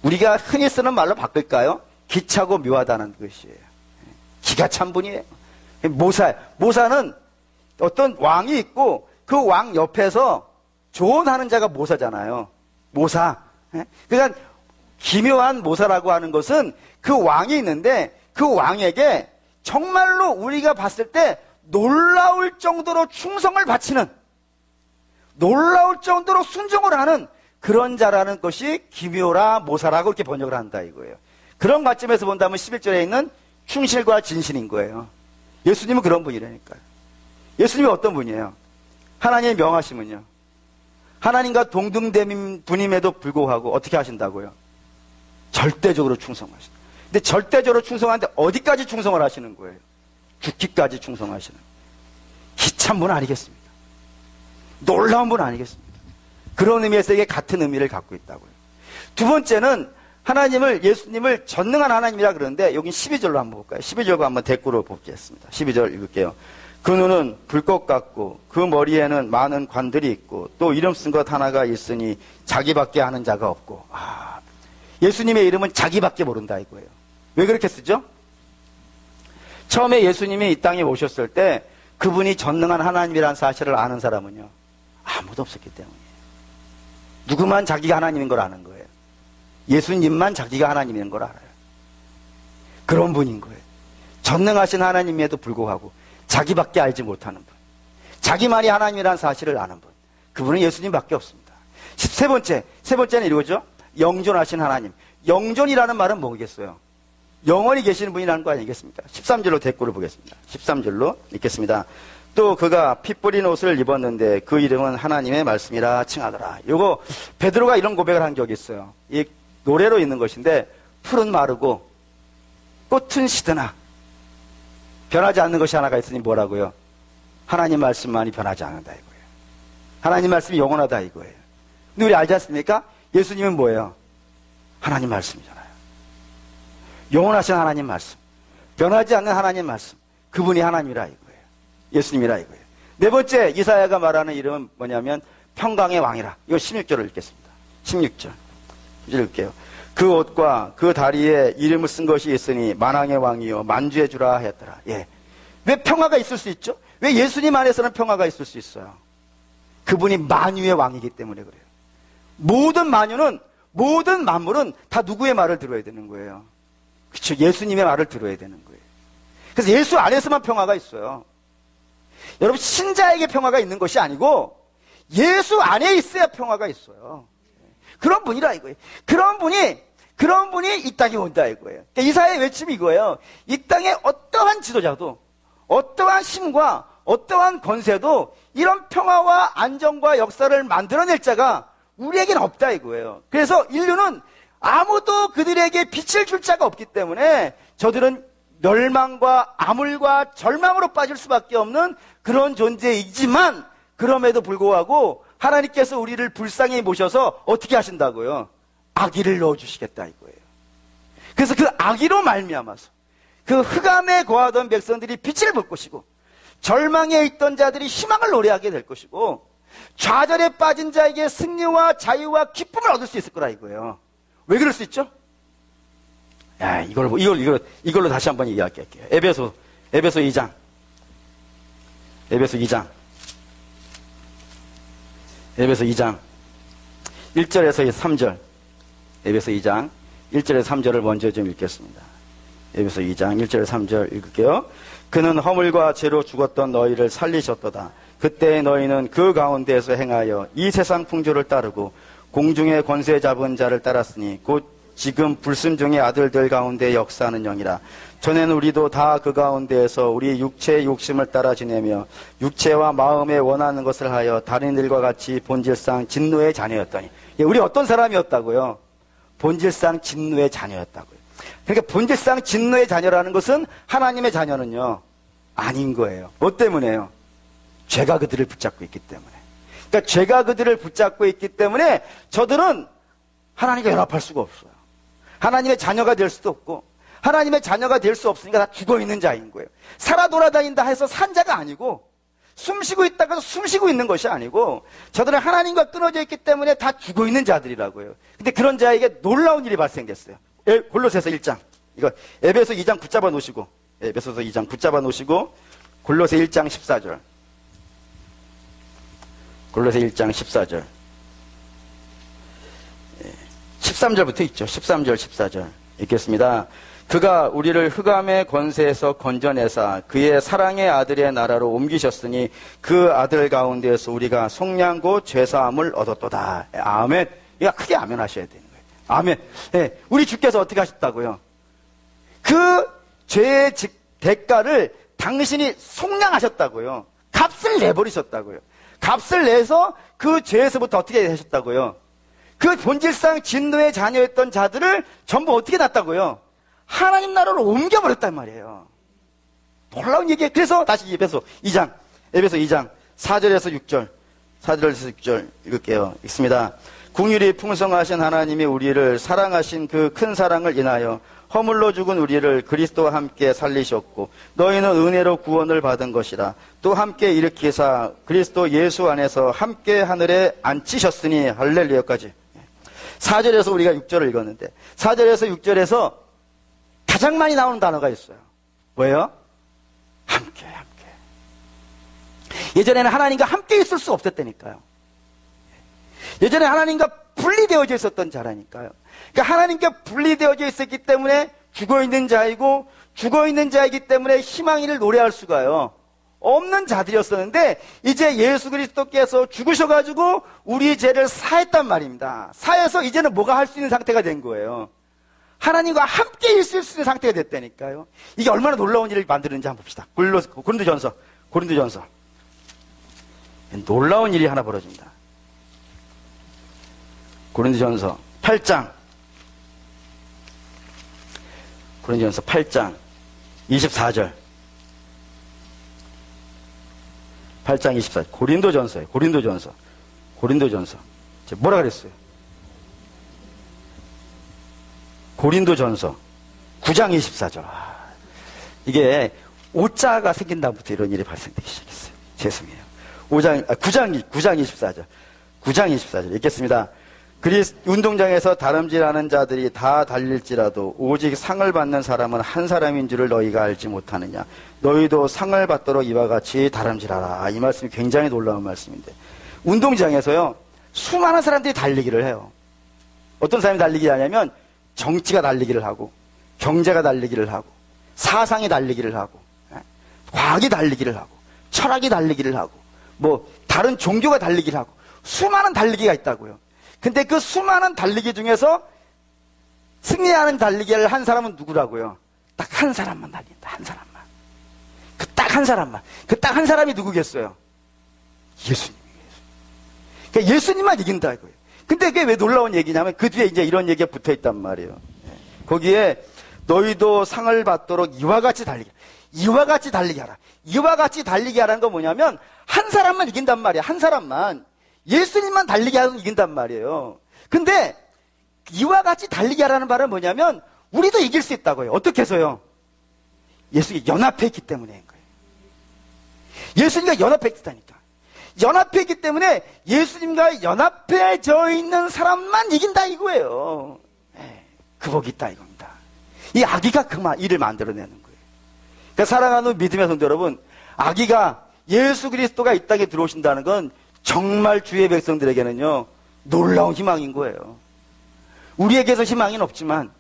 우리가 흔히 쓰는 말로 바꿀까요? 기차고 묘하다는 것이에요. 기가 찬 분이에요. 모사는 어떤 왕이 있고 그 왕 옆에서 조언하는 자가 모사잖아요. 모사. 그러니까 기묘한 모사라고 하는 것은 그 왕이 있는데 그 왕에게 정말로 우리가 봤을 때 놀라울 정도로 충성을 바치는, 놀라울 정도로 순종을 하는 그런 자라는 것이 기묘라 모사라고 이렇게 번역을 한다 이거예요. 그런 관점에서 본다면 11절에 있는 충실과 진실인 거예요. 예수님은 그런 분이라니까요. 예수님이 어떤 분이에요? 하나님의 명하심은요, 하나님과 동등된 분임에도 불구하고 어떻게 하신다고요? 절대적으로 충성하신다. 근데 절대적으로 충성하는데 어디까지 충성을 하시는 거예요? 죽기까지 충성하시는 기찬 분 아니겠습니까? 놀라운 분 아니겠습니까? 그런 의미에서 이게 같은 의미를 갖고 있다고요. 두 번째는 예수님을 전능한 하나님이라 그러는데 여기 12절로 한번 볼까요? 12절과 한번 대꾸로 보겠습니다. 12절 읽을게요. 그 눈은 불꽃 같고 그 머리에는 많은 관들이 있고 또 이름 쓴 것 하나가 있으니 자기밖에 아는 자가 없고. 예수님의 이름은 자기밖에 모른다 이거예요. 왜 그렇게 쓰죠? 처음에 예수님이 이 땅에 오셨을 때 그분이 전능한 하나님이라는 사실을 아는 사람은요, 아무도 없었기 때문이에요. 누구만 자기가 하나님인 걸 아는 거예요. 예수님만 자기가 하나님인 걸 알아요. 그런 분인 거예요. 전능하신 하나님에도 불구하고 자기밖에 알지 못하는 분, 자기만이 하나님이라는 사실을 아는 분, 그분은 예수님밖에 없습니다. 세 번째는 이거죠. 영존하신 하나님. 영존이라는 말은 뭐겠어요? 영원히 계시는 분이라는 거 아니겠습니까? 13절로 대꾸를 보겠습니다. 13절로 읽겠습니다. 또 그가 피 뿌린 옷을 입었는데 그 이름은 하나님의 말씀이라 칭하더라. 요거 베드로가 이런 고백을 한 적이 있어요. 이 노래로 있는 것인데, 풀은 마르고 꽃은 시드나 변하지 않는 것이 하나가 있으니 뭐라고요? 하나님 말씀만이 변하지 않는다 이거예요. 하나님 말씀이 영원하다 이거예요. 근데 우리 알지 않습니까? 예수님은 뭐예요? 하나님 말씀이잖아요. 영원하신 하나님 말씀, 변하지 않는 하나님 말씀, 그분이 하나님이라 이거예요. 예수님이라 이거예요. 네 번째, 이사야가 말하는 이름은 뭐냐면 평강의 왕이라. 이거 16절을 읽겠습니다. 16절 읽을게요. 그 옷과 그 다리에 이름을 쓴 것이 있으니 만왕의 왕이요 만주의 주라 하였더라. 예. 왜 평화가 있을 수 있죠? 왜 예수님 안에서는 평화가 있을 수 있어요? 그분이 만유의 왕이기 때문에 그래요. 모든 만물은 다 누구의 말을 들어야 되는 거예요? 그렇죠. 예수님의 말을 들어야 되는 거예요. 그래서 예수 안에서만 평화가 있어요. 여러분, 신자에게 평화가 있는 것이 아니고 예수 안에 있어야 평화가 있어요. 그런 분이라 이거예요. 그런 분이 이 땅에 온다 이거예요. 그러니까 이사야의 외침이 이거예요. 이 땅에 어떠한 지도자도, 어떠한 힘과 어떠한 권세도 이런 평화와 안정과 역사를 만들어낼 자가 우리에게는 없다 이거예요. 그래서 인류는 아무도 그들에게 빛을 줄 자가 없기 때문에 저들은 멸망과 암울과 절망으로 빠질 수밖에 없는 그런 존재이지만, 그럼에도 불구하고 하나님께서 우리를 불쌍히 모셔서 어떻게 하신다고요? 아기를 넣어주시겠다 이거예요. 그래서 그 아기로 말미암아서 그 흑암에 거하던 백성들이 빛을 볼 것이고, 절망에 있던 자들이 희망을 노래하게 될 것이고, 좌절에 빠진 자에게 승리와 자유와 기쁨을 얻을 수 있을 거라 이거예요. 왜 그럴 수 있죠? 야, 이걸로 다시 한번 이야기할게요. 에베소 2장. 에베소 2장. 1절에서 3절. 에베소 2장 1절에서 3절을 먼저 좀 읽겠습니다. 에베소 2장 1절에서 3절 읽을게요. 그는 허물과 죄로 죽었던 너희를 살리셨도다. 그때 너희는 그 가운데에서 행하여 이 세상 풍조를 따르고 공중의 권세 잡은 자를 따랐으니 곧 지금 불순종의 아들들 가운데 역사하는 영이라. 전에는 우리도 다 그 가운데에서 우리 육체의 욕심을 따라 지내며 육체와 마음에 원하는 것을 하여 다른 일과 같이 본질상 진노의 자녀였더니. 우리 어떤 사람이었다고요? 본질상 진노의 자녀였다고요. 그러니까 본질상 진노의 자녀라는 것은 하나님의 자녀는요, 아닌 거예요. 뭐 때문에요? 죄가 그들을 붙잡고 있기 때문에. 그러니까 죄가 그들을 붙잡고 있기 때문에 저들은 하나님과 연합할 수가 없어요. 하나님의 자녀가 될 수도 없고, 하나님의 자녀가 될 수 없으니까 다 죽어있는 자인 거예요. 살아 돌아다닌다 해서 산 자가 아니고, 숨쉬고 있다가 해서 숨쉬고 있는 것이 아니고, 저들은 하나님과 끊어져 있기 때문에 다 죽어있는 자들이라고요. 근데 그런 자에게 놀라운 일이 발생됐어요. 골로새서 1장. 이거 에베소 2장 붙잡아 놓으시고, 에베소서 2장 붙잡아 놓으시고, 골로새 1장 14절. 골로새 1장 14절. 13절부터 있죠. 13절, 14절. 읽겠습니다. 그가 우리를 흑암의 권세에서 건져내사 그의 사랑의 아들의 나라로 옮기셨으니 그 아들 가운데에서 우리가 속량고 죄사함을 얻었도다. 아멘. 이거 크게 아멘 하셔야 되는 거예요. 아멘. 네, 우리 주께서 어떻게 하셨다고요? 그 죄의 대가를 당신이 속량하셨다고요. 값을 내버리셨다고요. 값을 내서 그 죄에서부터 어떻게 하셨다고요? 그 본질상 진노의 자녀였던 자들을 전부 어떻게 놨다고요? 하나님 나라로 옮겨버렸단 말이에요. 놀라운 얘기예요. 그래서 다시 에베소 2장 4절에서 6절 읽을게요. 읽습니다. 긍휼이 풍성하신 하나님이 우리를 사랑하신 그 큰 사랑을 인하여 허물로 죽은 우리를 그리스도와 함께 살리셨고 너희는 은혜로 구원을 받은 것이라. 또 함께 일으키사 그리스도 예수 안에서 함께 하늘에 앉히셨으니. 할렐루야까지. 4절에서 우리가 6절을 읽었는데 4절에서 6절에서 가장 많이 나오는 단어가 있어요. 뭐예요? 함께. 예전에는 하나님과 함께 있을 수 없었다니까요. 예전에 하나님과 분리되어져 있었던 자라니까요. 그러니까 하나님과 분리되어져 있었기 때문에 죽어있는 자이고 죽어있는 자이기 때문에 희망을 노래할 수가요 없는 자들이었었는데 이제 예수 그리스도께서 죽으셔가지고 우리 죄를 사했단 말입니다. 사해서 이제는 뭐가 할 수 있는 상태가 된 거예요. 하나님과 함께 있을 수 있는 상태가 됐다니까요. 이게 얼마나 놀라운 일을 만드는지 한번 봅시다. 고린도전서 놀라운 일이 하나 벌어집니다. 고린도전서 8장 24절 8장 24절 고린도전서예요. 고린도전서 뭐라 그랬어요? 고린도전서 9장 24절. 이게 오자가 생긴 다음부터 이런 일이 발생되기 시작했어요. 죄송해요. 9장 24절 읽겠습니다. 운동장에서 다름질하는 자들이 다 달릴지라도 오직 상을 받는 사람은 한 사람인 줄을 너희가 알지 못하느냐. 너희도 상을 받도록 이와 같이 다름질하라. 이 말씀이 굉장히 놀라운 말씀인데 운동장에서요 수많은 사람들이 달리기를 해요. 어떤 사람이 달리기 하냐면 정치가 달리기를 하고 경제가 달리기를 하고 사상이 달리기를 하고 과학이 달리기를 하고 철학이 달리기를 하고 뭐 다른 종교가 달리기를 하고 수많은 달리기가 있다고요. 근데 그 수많은 달리기 중에서 승리하는 달리기를 한 사람은 누구라고요? 딱 한 사람만 달린다. 한 사람만. 그 딱 한 사람만. 그 딱 한 사람이 누구겠어요? 예수님이에요. 그러니까 예수님만 이긴다 이거예요. 근데 그게 왜 놀라운 얘기냐면 그 뒤에 이제 이런 얘기가 붙어 있단 말이에요. 거기에 너희도 상을 받도록 이와 같이 달리기. 이와 같이 달리기 하라. 이와 같이 달리기 하라는 건 뭐냐면 한 사람만 이긴단 말이야. 한 사람만. 예수님만 달리기 하면 이긴단 말이에요. 근데 이와 같이 달리기 하라는 말은 뭐냐면 우리도 이길 수 있다고요. 어떻게 해서요? 예수님이 연합해 있기 때문에 거예요. 예수님과 연합해 있다니까. 연합해 있기 때문에 예수님과 연합해져 있는 사람만 이긴다 이거예요. 극복이 있다 이겁니다. 이 아기가 그 일을 만들어내는 거예요. 그러니까 사랑하는 믿음의 성도 여러분, 아기가 예수 그리스도가 이 땅에 들어오신다는 건 정말 주의 백성들에게는요, 놀라운 희망인 거예요. 우리에게서 희망은 없지만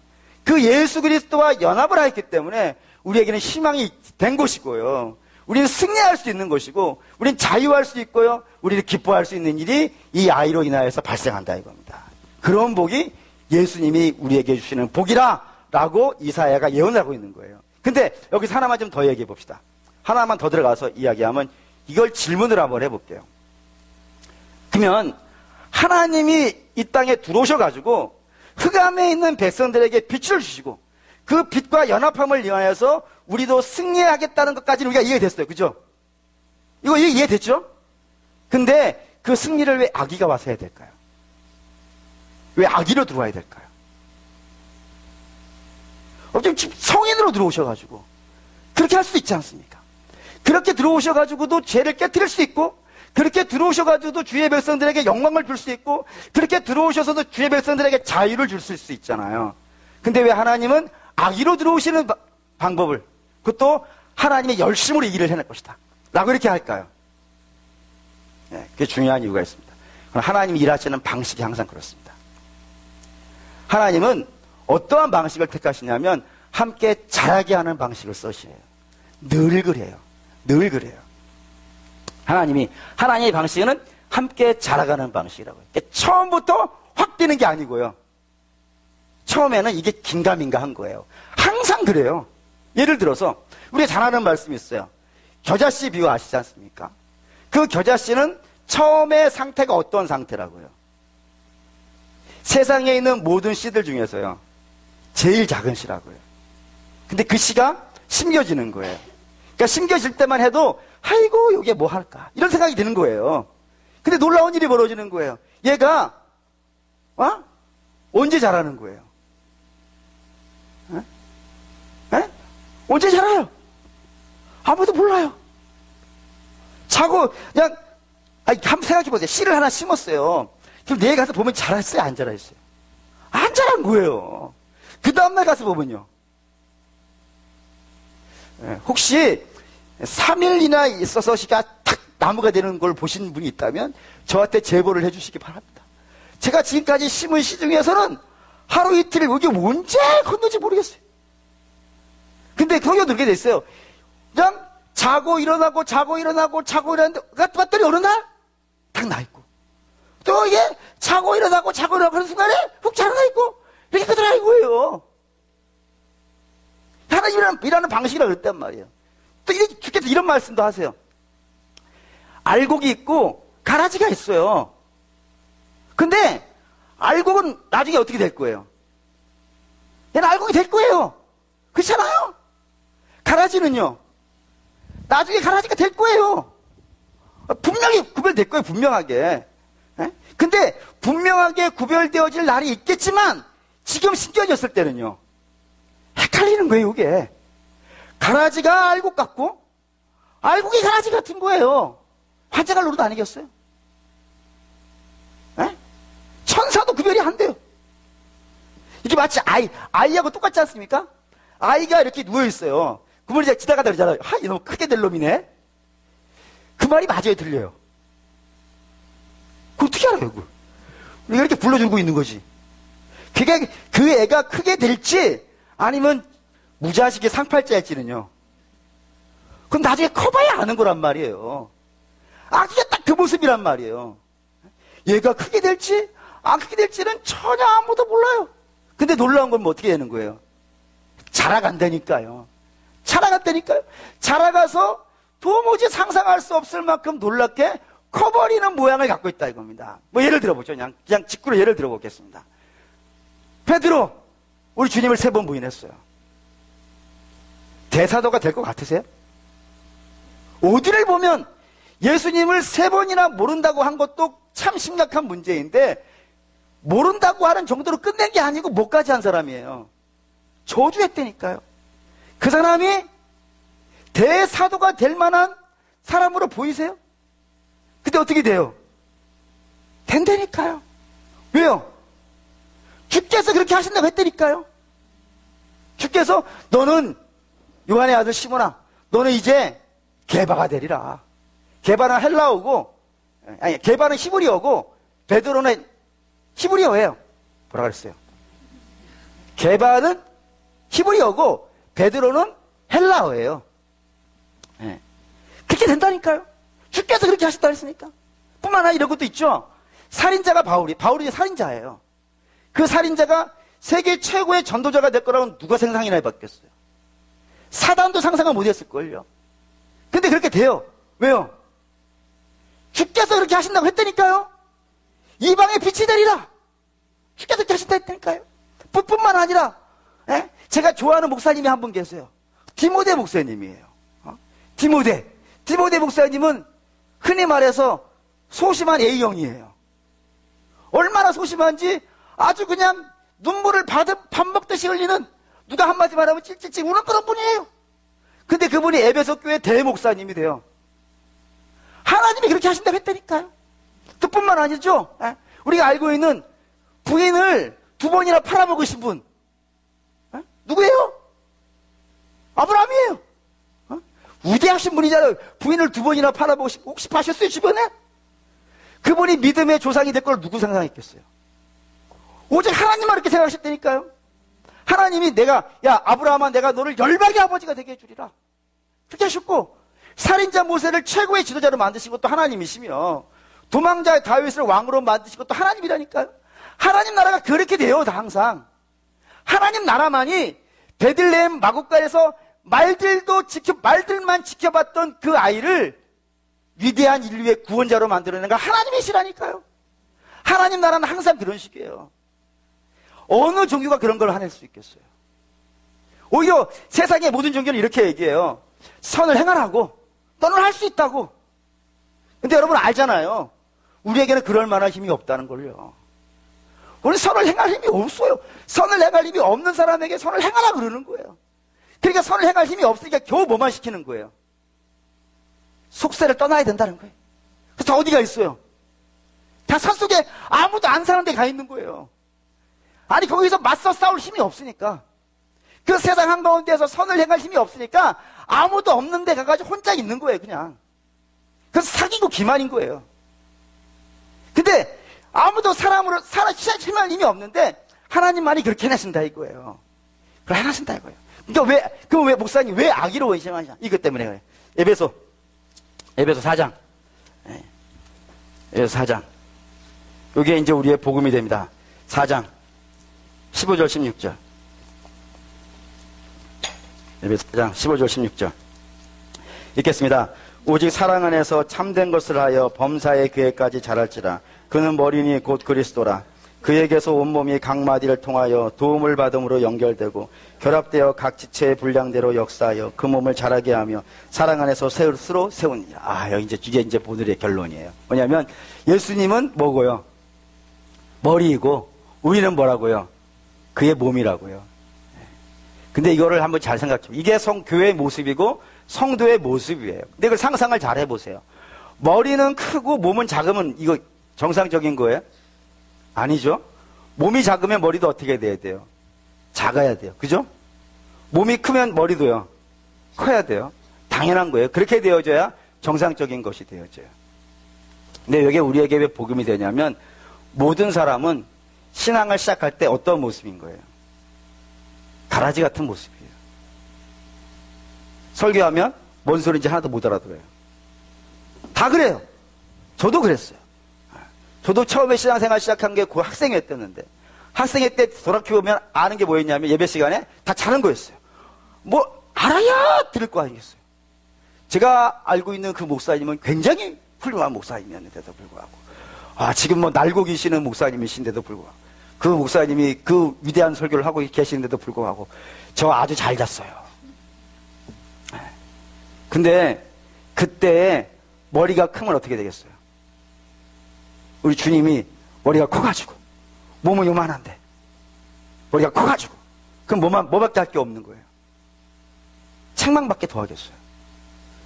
그 예수 그리스도와 연합을 하였기 때문에 우리에게는 희망이 된 것이고요. 우리는 승리할 수 있는 것이고, 우리는 자유할 수 있고요. 우리는 기뻐할 수 있는 일이 이 아이로 인하여서 발생한다 이겁니다. 그런 복이 예수님이 우리에게 주시는 복이라 라고 이사야가 예언하고 있는 거예요. 근데 여기서 하나만 좀 더 얘기해 봅시다. 하나만 더 들어가서 이야기하면 이걸 질문을 한번 해볼게요. 그러면 하나님이 이 땅에 들어오셔가지고 흑암에 있는 백성들에게 빛을 주시고 그 빛과 연합함을 위하여서 우리도 승리하겠다는 것까지는 우리가 이해됐어요. 그죠? 이거 이해됐죠? 근데 그 승리를 왜 아기가 와서 해야 될까요? 왜 아기로 들어와야 될까요? 어쩜 성인으로 들어오셔가지고 그렇게 할 수도 있지 않습니까? 그렇게 들어오셔가지고도 죄를 깨뜨릴 수 있고, 그렇게 들어오셔가지고도 주의 백성들에게 영광을 줄 수 있고, 그렇게 들어오셔서도 주의 백성들에게 자유를 줄 수 있잖아요. 근데 왜 하나님은 아기로 들어오시는 방법을, 그것도 하나님의 열심으로 이 일을 해낼 것이다 라고 이렇게 할까요? 네, 그게 중요한 이유가 있습니다. 하나님이 일하시는 방식이 항상 그렇습니다. 하나님은 어떠한 방식을 택하시냐면 함께 자라게 하는 방식을 쓰셔요. 늘 그래요. 늘 그래요. 하나님의 방식은 함께 자라가는 방식이라고요. 그러니까 처음부터 확 뛰는 게 아니고요. 처음에는 이게 긴가민가 한 거예요. 항상 그래요. 예를 들어서 우리가 잘 아는 말씀이 있어요. 겨자씨 비유 아시지 않습니까? 그 겨자씨는 처음의 상태가 어떤 상태라고요? 세상에 있는 모든 씨들 중에서요, 제일 작은 씨라고요. 근데 그 씨가 심겨지는 거예요. 그러니까 심겨질 때만 해도 아이고 이게 뭐 할까 이런 생각이 드는 거예요. 근데 놀라운 일이 벌어지는 거예요. 얘가 언제 자라는 거예요? 언제 자라요? 아무도 몰라요. 자고 그냥 한번 생각해 보세요. 씨를 하나 심었어요. 그럼 내일 가서 보면 자랐어요? 안 자랐어요? 안 자란 거예요. 그 다음날 가서 보면요, 혹시 3일이나 있어서 씨가 탁 나무가 되는 걸 보신 분이 있다면 저한테 제보를 해주시기 바랍니다. 제가 지금까지 심은 씨 중에서는 하루 이틀 이게 언제 컸는지 모르겠어요. 근데 거기가 그렇게 됐어요. 그냥 자고 일어나고 봤더니 어느 날 탁 나있고, 또 이게 자고 일어나고 하는 순간에 훅 자라나 있고, 이렇게 그대로 거예요. 하나님이라는 일하는 방식이라 그랬단 말이에요. 또 주께서 이런 말씀도 하세요. 알곡이 있고 가라지가 있어요. 근데 알곡은 나중에 어떻게 될 거예요? 얘는 알곡이 될 거예요. 그렇잖아요? 가라지는요, 나중에 가라지가 될 거예요. 분명히 구별될 거예요. 분명하게. 근데 분명하게 구별되어질 날이 있겠지만 지금 심겨졌을 때는요, 헷갈리는 거예요. 이게 가라지가 알곡 같고 알곡이 가라지 같은 거예요. 화재가 노릇 아니겠어요? 천사도 구별이 안 돼요. 이게 마치 아이하고 똑같지 않습니까? 아이가 이렇게 누워있어요. 그분이 이제 지나가다 그러잖아요. 이놈 크게 될 놈이네. 그 말이 맞아요? 들려요? 그걸 어떻게 알아요? 그걸? 우리가 이렇게 불러주고 있는 거지. 그게 그 애가 크게 될지 아니면 무자식의 상팔자일지는요, 그건 나중에 커봐야 아는 거란 말이에요. 아기가 딱 그 모습이란 말이에요. 얘가 크게 될지 안 크게 될지는 전혀 아무도 몰라요. 근데 놀라운 건 뭐 어떻게 되는 거예요? 자라간다니까요. 자라가서 도무지 상상할 수 없을 만큼 놀랍게 커버리는 모양을 갖고 있다 이겁니다. 뭐 예를 들어보죠. 그냥 직구로 예를 들어보겠습니다. 베드로, 우리 주님을 3번 부인했어요. 대사도가 될 것 같으세요? 어디를 보면 예수님을 3번이나 모른다고 한 것도 참 심각한 문제인데, 모른다고 하는 정도로 끝낸 게 아니고 못까지 한 사람이에요. 저주했다니까요. 그 사람이 대사도가 될 만한 사람으로 보이세요? 근데 어떻게 돼요? 된다니까요. 왜요? 주께서 그렇게 하신다고 했다니까요. 주께서 너는 요한의 아들 시몬아, 너는 이제 게바가 되리라. 게바는 헬라어고, 아니 게바는 히브리어고 베드로는 히브리어예요. 뭐라 그랬어요? 게바는 히브리어고 베드로는 헬라어예요. 네. 그렇게 된다니까요. 주께서 그렇게 하셨다 했으니까. 뿐만 아니라 이런 것도 있죠. 살인자가 바울이 살인자예요. 그 살인자가 세계 최고의 전도자가 될 거라고 누가 상상이나 해봤겠어요. 사단도 상상을 못했을걸요. 근데 그렇게 돼요. 왜요? 주께서 그렇게 하신다고 했다니까요. 이방의 빛이 되리라. 주께서 그렇게 하신다 했다니까요. 뿐만 아니라 제가 좋아하는 목사님이 한 분 계세요. 디모데 목사님이에요. 디모데 목사님은 흔히 말해서 소심한 A형이에요. 얼마나 소심한지 아주 그냥 눈물을 밥 먹듯이 흘리는, 누가 한마디 말하면 찔찔찔 우는 그런 분이에요. 근데 그분이 에베소 교회 대목사님이 돼요. 하나님이 그렇게 하신다고 했다니까요. 그뿐만 아니죠. 우리가 알고 있는 부인을 2번이나 팔아먹으신 분 누구예요? 아브라함이에요. 우대하신 분이잖아요. 부인을 2번이나 팔아먹으신, 혹시 파셨어요 주변에? 그분이 믿음의 조상이 될 걸 누구 상상했겠어요? 오직 하나님만 그렇게 생각하셨다니까요. 하나님이 야 아브라함아, 내가 너를 열방의 아버지가 되게 해주리라 그렇게 하셨고, 살인자 모세를 최고의 지도자로 만드신 것도 하나님이시며, 도망자 다윗을 왕으로 만드신 것도 하나님이라니까요. 하나님 나라가 그렇게 돼요. 다 항상 하나님 나라만이 베들레헴 마곡간에서 말들만 지켜봤던 그 아이를 위대한 인류의 구원자로 만들어낸 건 하나님이시라니까요. 하나님 나라는 항상 그런 식이에요. 어느 종교가 그런 걸 해낼 수 있겠어요? 오히려 세상의 모든 종교는 이렇게 얘기해요. 선을 행하라고. 너는 할 수 있다고. 근데 여러분 알잖아요. 우리에게는 그럴 만한 힘이 없다는 걸요. 우리 선을 행할 힘이 없어요. 선을 행할 힘이 없는 사람에게 선을 행하라 그러는 거예요. 그러니까 선을 행할 힘이 없으니까 겨우 뭐만 시키는 거예요? 속세를 떠나야 된다는 거예요. 그래서 어디가 있어요? 다 산속에 아무도 안 사는 데 가 있는 거예요. 아니 거기서 맞서 싸울 힘이 없으니까, 그 세상 한가운데에서 선을 행할 힘이 없으니까 아무도 없는 데 가가지고 혼자 있는 거예요. 그냥 그래서 사귀고 기만인 거예요. 근데 아무도 사람으로 힘할 힘이 없는데 하나님만이 그렇게 해내신다 이거예요. 그걸 해내신다 이거예요. 그러니까 왜 목사님 왜 악의로 의심하시냐? 이것 때문에 그래요. 에베소 4장. 에베소 4장. 이게 이제 우리의 복음이 됩니다. 4장 15절 16절. 에베소 4장 15절 16절. 읽겠습니다. 오직 사랑 안에서 참된 것을 하여 범사의 교회까지 자랄지라. 그는 머리니 곧 그리스도라. 그에게서 온몸이 각 마디를 통하여 도움을 받음으로 연결되고 결합되어 각 지체의 분량대로 역사하여 그 몸을 자라게 하며 사랑 안에서 스스로 세우니라. 이게 이제 오늘의 결론이에요. 뭐냐면 예수님은 뭐고요? 머리이고 우리는 뭐라고요? 그의 몸이라고요. 근데 이거를 한번 잘 생각해보세요. 이게 교회의 모습이고 성도의 모습이에요. 근데 이걸 상상을 잘 해보세요. 머리는 크고 몸은 작으면 이거 정상적인 거예요? 아니죠. 몸이 작으면 머리도 어떻게 돼야 돼요? 작아야 돼요. 그죠? 몸이 크면 머리도요. 커야 돼요. 당연한 거예요. 그렇게 되어져야 정상적인 것이 되어져요. 근데 이게 우리에게 왜 복음이 되냐면 모든 사람은 신앙을 시작할 때 어떤 모습인 거예요? 가라지 같은 모습이에요. 설교하면 뭔 소리인지 하나도 못 알아들어요. 다 그래요. 저도 그랬어요. 저도 처음에 신앙생활 시작한 게 그 학생회 때였는데, 학생회 때 돌아보면 아는 게 뭐였냐면 예배 시간에 다 자는 거였어요. 뭐 알아야 들을 거 아니겠어요. 제가 알고 있는 그 목사님은 굉장히 훌륭한 목사님이었는데도 불구하고, 지금 뭐 날고 계시는 목사님이신데도 불구하고, 그 목사님이 그 위대한 설교를 하고 계시는데도 불구하고 저 아주 잘 잤어요. 근데 그때 머리가 크면 어떻게 되겠어요? 우리 주님이 머리가 커가지고 몸은 요만한데 머리가 커가지고 그럼 뭐밖에 할 게 없는 거예요? 책망밖에 더 하겠어요.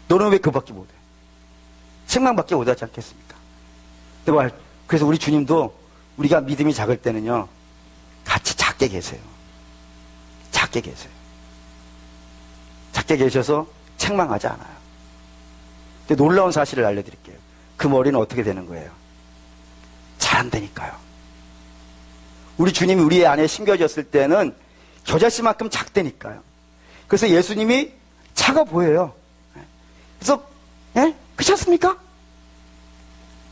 너는 왜 그밖에 못해? 책망밖에 못하지 않겠습니까? 그래서 우리 주님도 우리가 믿음이 작을 때는요 같이 작게 계세요. 작게 계세요. 밖에 계셔서 책망하지 않아요. 근데 놀라운 사실을 알려드릴게요. 그 머리는 어떻게 되는 거예요? 자란다니까요. 우리 주님이 우리 안에 심겨졌을 때는 겨자씨만큼 작다니까요. 그래서 예수님이 작아 보여요. 그래서 그렇지 않습니까?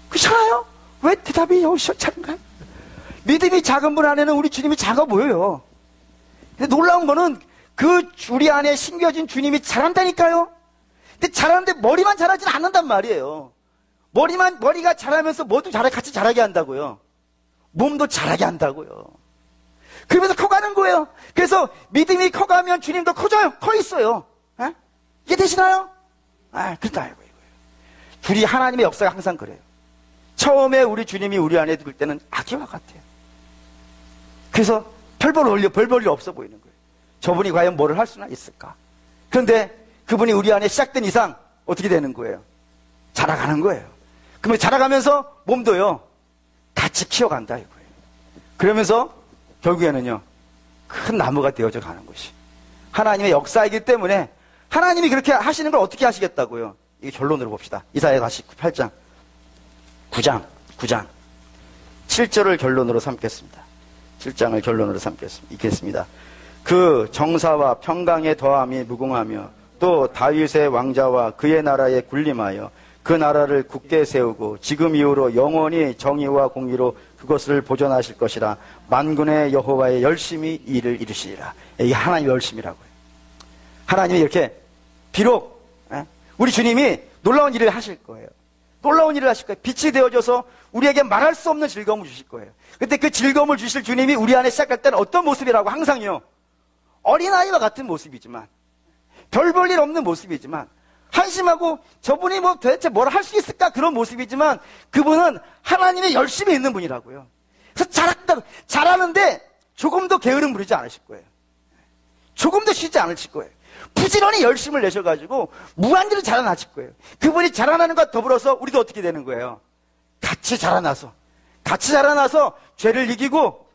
그렇잖아요. 왜 대답이 여기서 작은가요? 믿음이 작은 분 안에는 우리 주님이 작아 보여요. 근데 놀라운 거는 그 우리 안에 심겨진 주님이 자란다니까요. 근데 자라는데 머리만 자라진 않는단 말이에요. 머리가 자라면서 뭐도 같이 자라게 한다고요. 몸도 자라게 한다고요. 그러면서 커가는 거예요. 그래서 믿음이 커가면 주님도 커져요. 커 있어요. 이게 되시나요? 그렇다 이거예요. 둘이 하나님의 역사가 항상 그래요. 처음에 우리 주님이 우리 안에 들을 때는 아기와 같아요. 그래서 별 볼 일 없어 보이는 거예요. 저분이 과연 뭐를 할 수나 있을까? 그런데 그분이 우리 안에 시작된 이상 어떻게 되는 거예요? 자라가는 거예요. 그러면 자라가면서 몸도요 같이 키워간다 이거예요. 그러면서 결국에는요 큰 나무가 되어져 가는 것이 하나님의 역사이기 때문에 하나님이 그렇게 하시는 걸 어떻게 하시겠다고요? 이게 결론으로 봅시다. 이사야 48장 9장 7절을 결론으로 삼겠습니다. 7장을 결론으로 삼겠습니다. 그 정사와 평강의 더함이 무궁하며 또 다윗의 왕자와 그의 나라에 군림하여 그 나라를 굳게 세우고 지금 이후로 영원히 정의와 공의로 그것을 보존하실 것이라. 만군의 여호와의 열심히 일을 이루시리라. 이게 하나님의 열심이라고요. 하나님이 이렇게 비록 우리 주님이 놀라운 일을 하실 거예요. 놀라운 일을 하실 거예요. 빛이 되어져서 우리에게 말할 수 없는 즐거움을 주실 거예요. 근데 그 즐거움을 주실 주님이 우리 안에 시작할 때는 어떤 모습이라고? 항상요 어린아이와 같은 모습이지만, 별 볼 일 없는 모습이지만, 한심하고 저분이 뭐 도대체 뭘 할 수 있을까 그런 모습이지만 그분은 하나님의 열심히 있는 분이라고요. 그래서 잘하는데 조금도 게으름 부리지 않으실 거예요. 조금도 쉬지 않으실 거예요. 부지런히 열심을 내셔가지고 무한대로 자라나실 거예요. 그분이 자라나는 것과 더불어서 우리도 어떻게 되는 거예요? 같이 자라나서 죄를 이기고,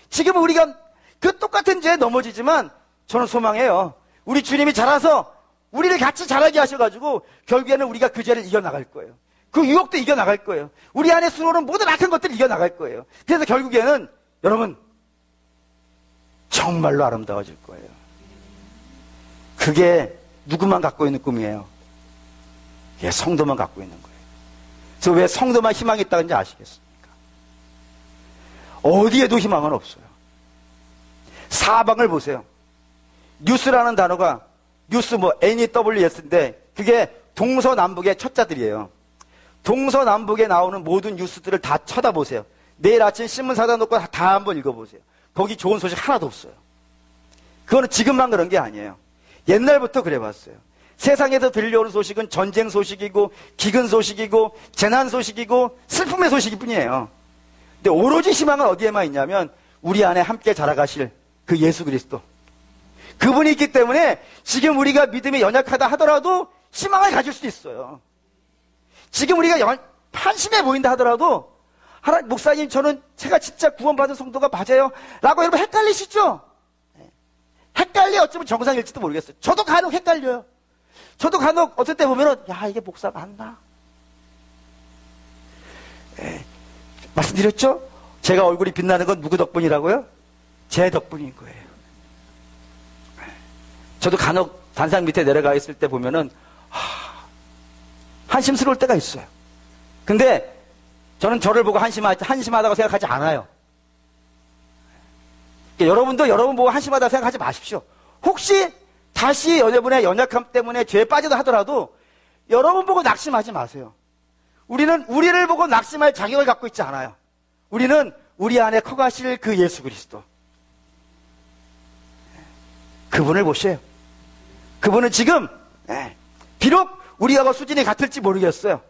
지금 우리가 그 똑같은 죄에 넘어지지만 저는 소망해요. 우리 주님이 자라서 우리를 같이 자라게 하셔가지고 결국에는 우리가 그 죄를 이겨나갈 거예요. 그 유혹도 이겨나갈 거예요. 우리 안에 들어오는 모든 악한 것들을 이겨나갈 거예요. 그래서 결국에는 여러분 정말로 아름다워질 거예요. 그게 누구만 갖고 있는 꿈이에요? 예, 성도만 갖고 있는 거예요. 그래서 왜 성도만 희망이 있다는지 아시겠습니까? 어디에도 희망은 없어요. 사방을 보세요. 뉴스라는 단어가 뉴스 NEWS인데 그게 동서남북의 첫자들이에요. 동서남북에 나오는 모든 뉴스들을 다 쳐다보세요. 내일 아침 신문 사다 놓고 다 한번 읽어보세요. 거기 좋은 소식 하나도 없어요. 그거는 지금만 그런 게 아니에요. 옛날부터 그래봤어요. 세상에서 들려오는 소식은 전쟁 소식이고 기근 소식이고 재난 소식이고 슬픔의 소식일 뿐이에요. 근데 오로지 희망은 어디에만 있냐면 우리 안에 함께 자라가실 그 예수 그리스도, 그분이 있기 때문에 지금 우리가 믿음이 연약하다 하더라도 희망을 가질 수 있어요. 지금 우리가 한심해 보인다 하더라도 목사님 제가 진짜 구원받은 성도가 맞아요 라고 여러분 헷갈리시죠? 헷갈려. 어쩌면 정상일지도 모르겠어요. 저도 간혹 헷갈려요. 저도 간혹 어떨 때 보면은 이게 목사 맞나? 말씀드렸죠? 제가 얼굴이 빛나는 건 누구 덕분이라고요? 제 덕분인 거예요. 저도 간혹 단상 밑에 내려가 있을 때 보면은 한심스러울 때가 있어요. 근데 저는 저를 보고 한심하다고 생각하지 않아요. 여러분도 여러분 보고 한심하다고 생각하지 마십시오. 혹시 다시 여러분의 연약함 때문에 죄에 빠지다 하더라도 여러분 보고 낙심하지 마세요. 우리는 우리를 보고 낙심할 자격을 갖고 있지 않아요. 우리는 우리 안에 커가실 그 예수 그리스도, 그분을 보세요. 그분은 지금 비록 우리하고 수준이 같을지 모르겠어요.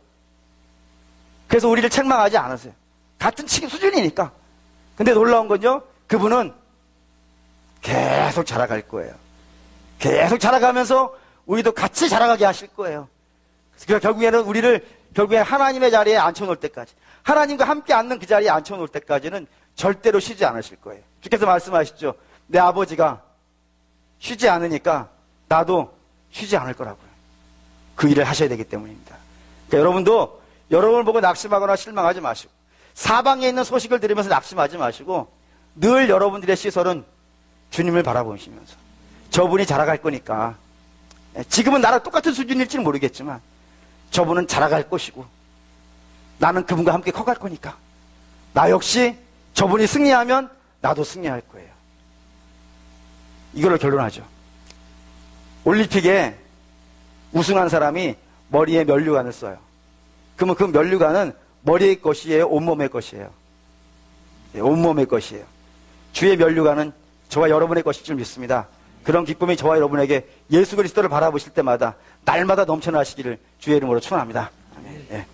그래서 우리를 책망하지 않으세요. 같은 수준이니까. 근데 놀라운 건요, 그분은 계속 자라갈 거예요. 계속 자라가면서 우리도 같이 자라가게 하실 거예요. 그래서 결국에는 우리를 하나님의 자리에 앉혀놓을 때까지, 하나님과 함께 앉는 그 자리에 앉혀놓을 때까지는 절대로 쉬지 않으실 거예요. 주께서 말씀하시죠. 내 아버지가 쉬지 않으니까 나도 쉬지 않을 거라고요. 그 일을 하셔야 되기 때문입니다. 그러니까 여러분도 여러분을 보고 낙심하거나 실망하지 마시고 사방에 있는 소식을 들으면서 낙심하지 마시고 늘 여러분들의 시선은 주님을 바라보시면서 저분이 자라갈 거니까 지금은 나랑 똑같은 수준일지는 모르겠지만 저분은 자라갈 것이고 나는 그분과 함께 커갈 거니까 나 역시 저분이 승리하면 나도 승리할 거예요. 이걸로 결론하죠. 올림픽에 우승한 사람이 머리에 면류관을 써요. 그러면 그 면류관은 머리의 것이에요? 온몸의 것이에요? 온몸의 것이에요. 주의 면류관은 저와 여러분의 것일 줄 믿습니다. 그런 기쁨이 저와 여러분에게 예수 그리스도를 바라보실 때마다 날마다 넘쳐나시기를 주의 이름으로 축원합니다. 아멘. 예.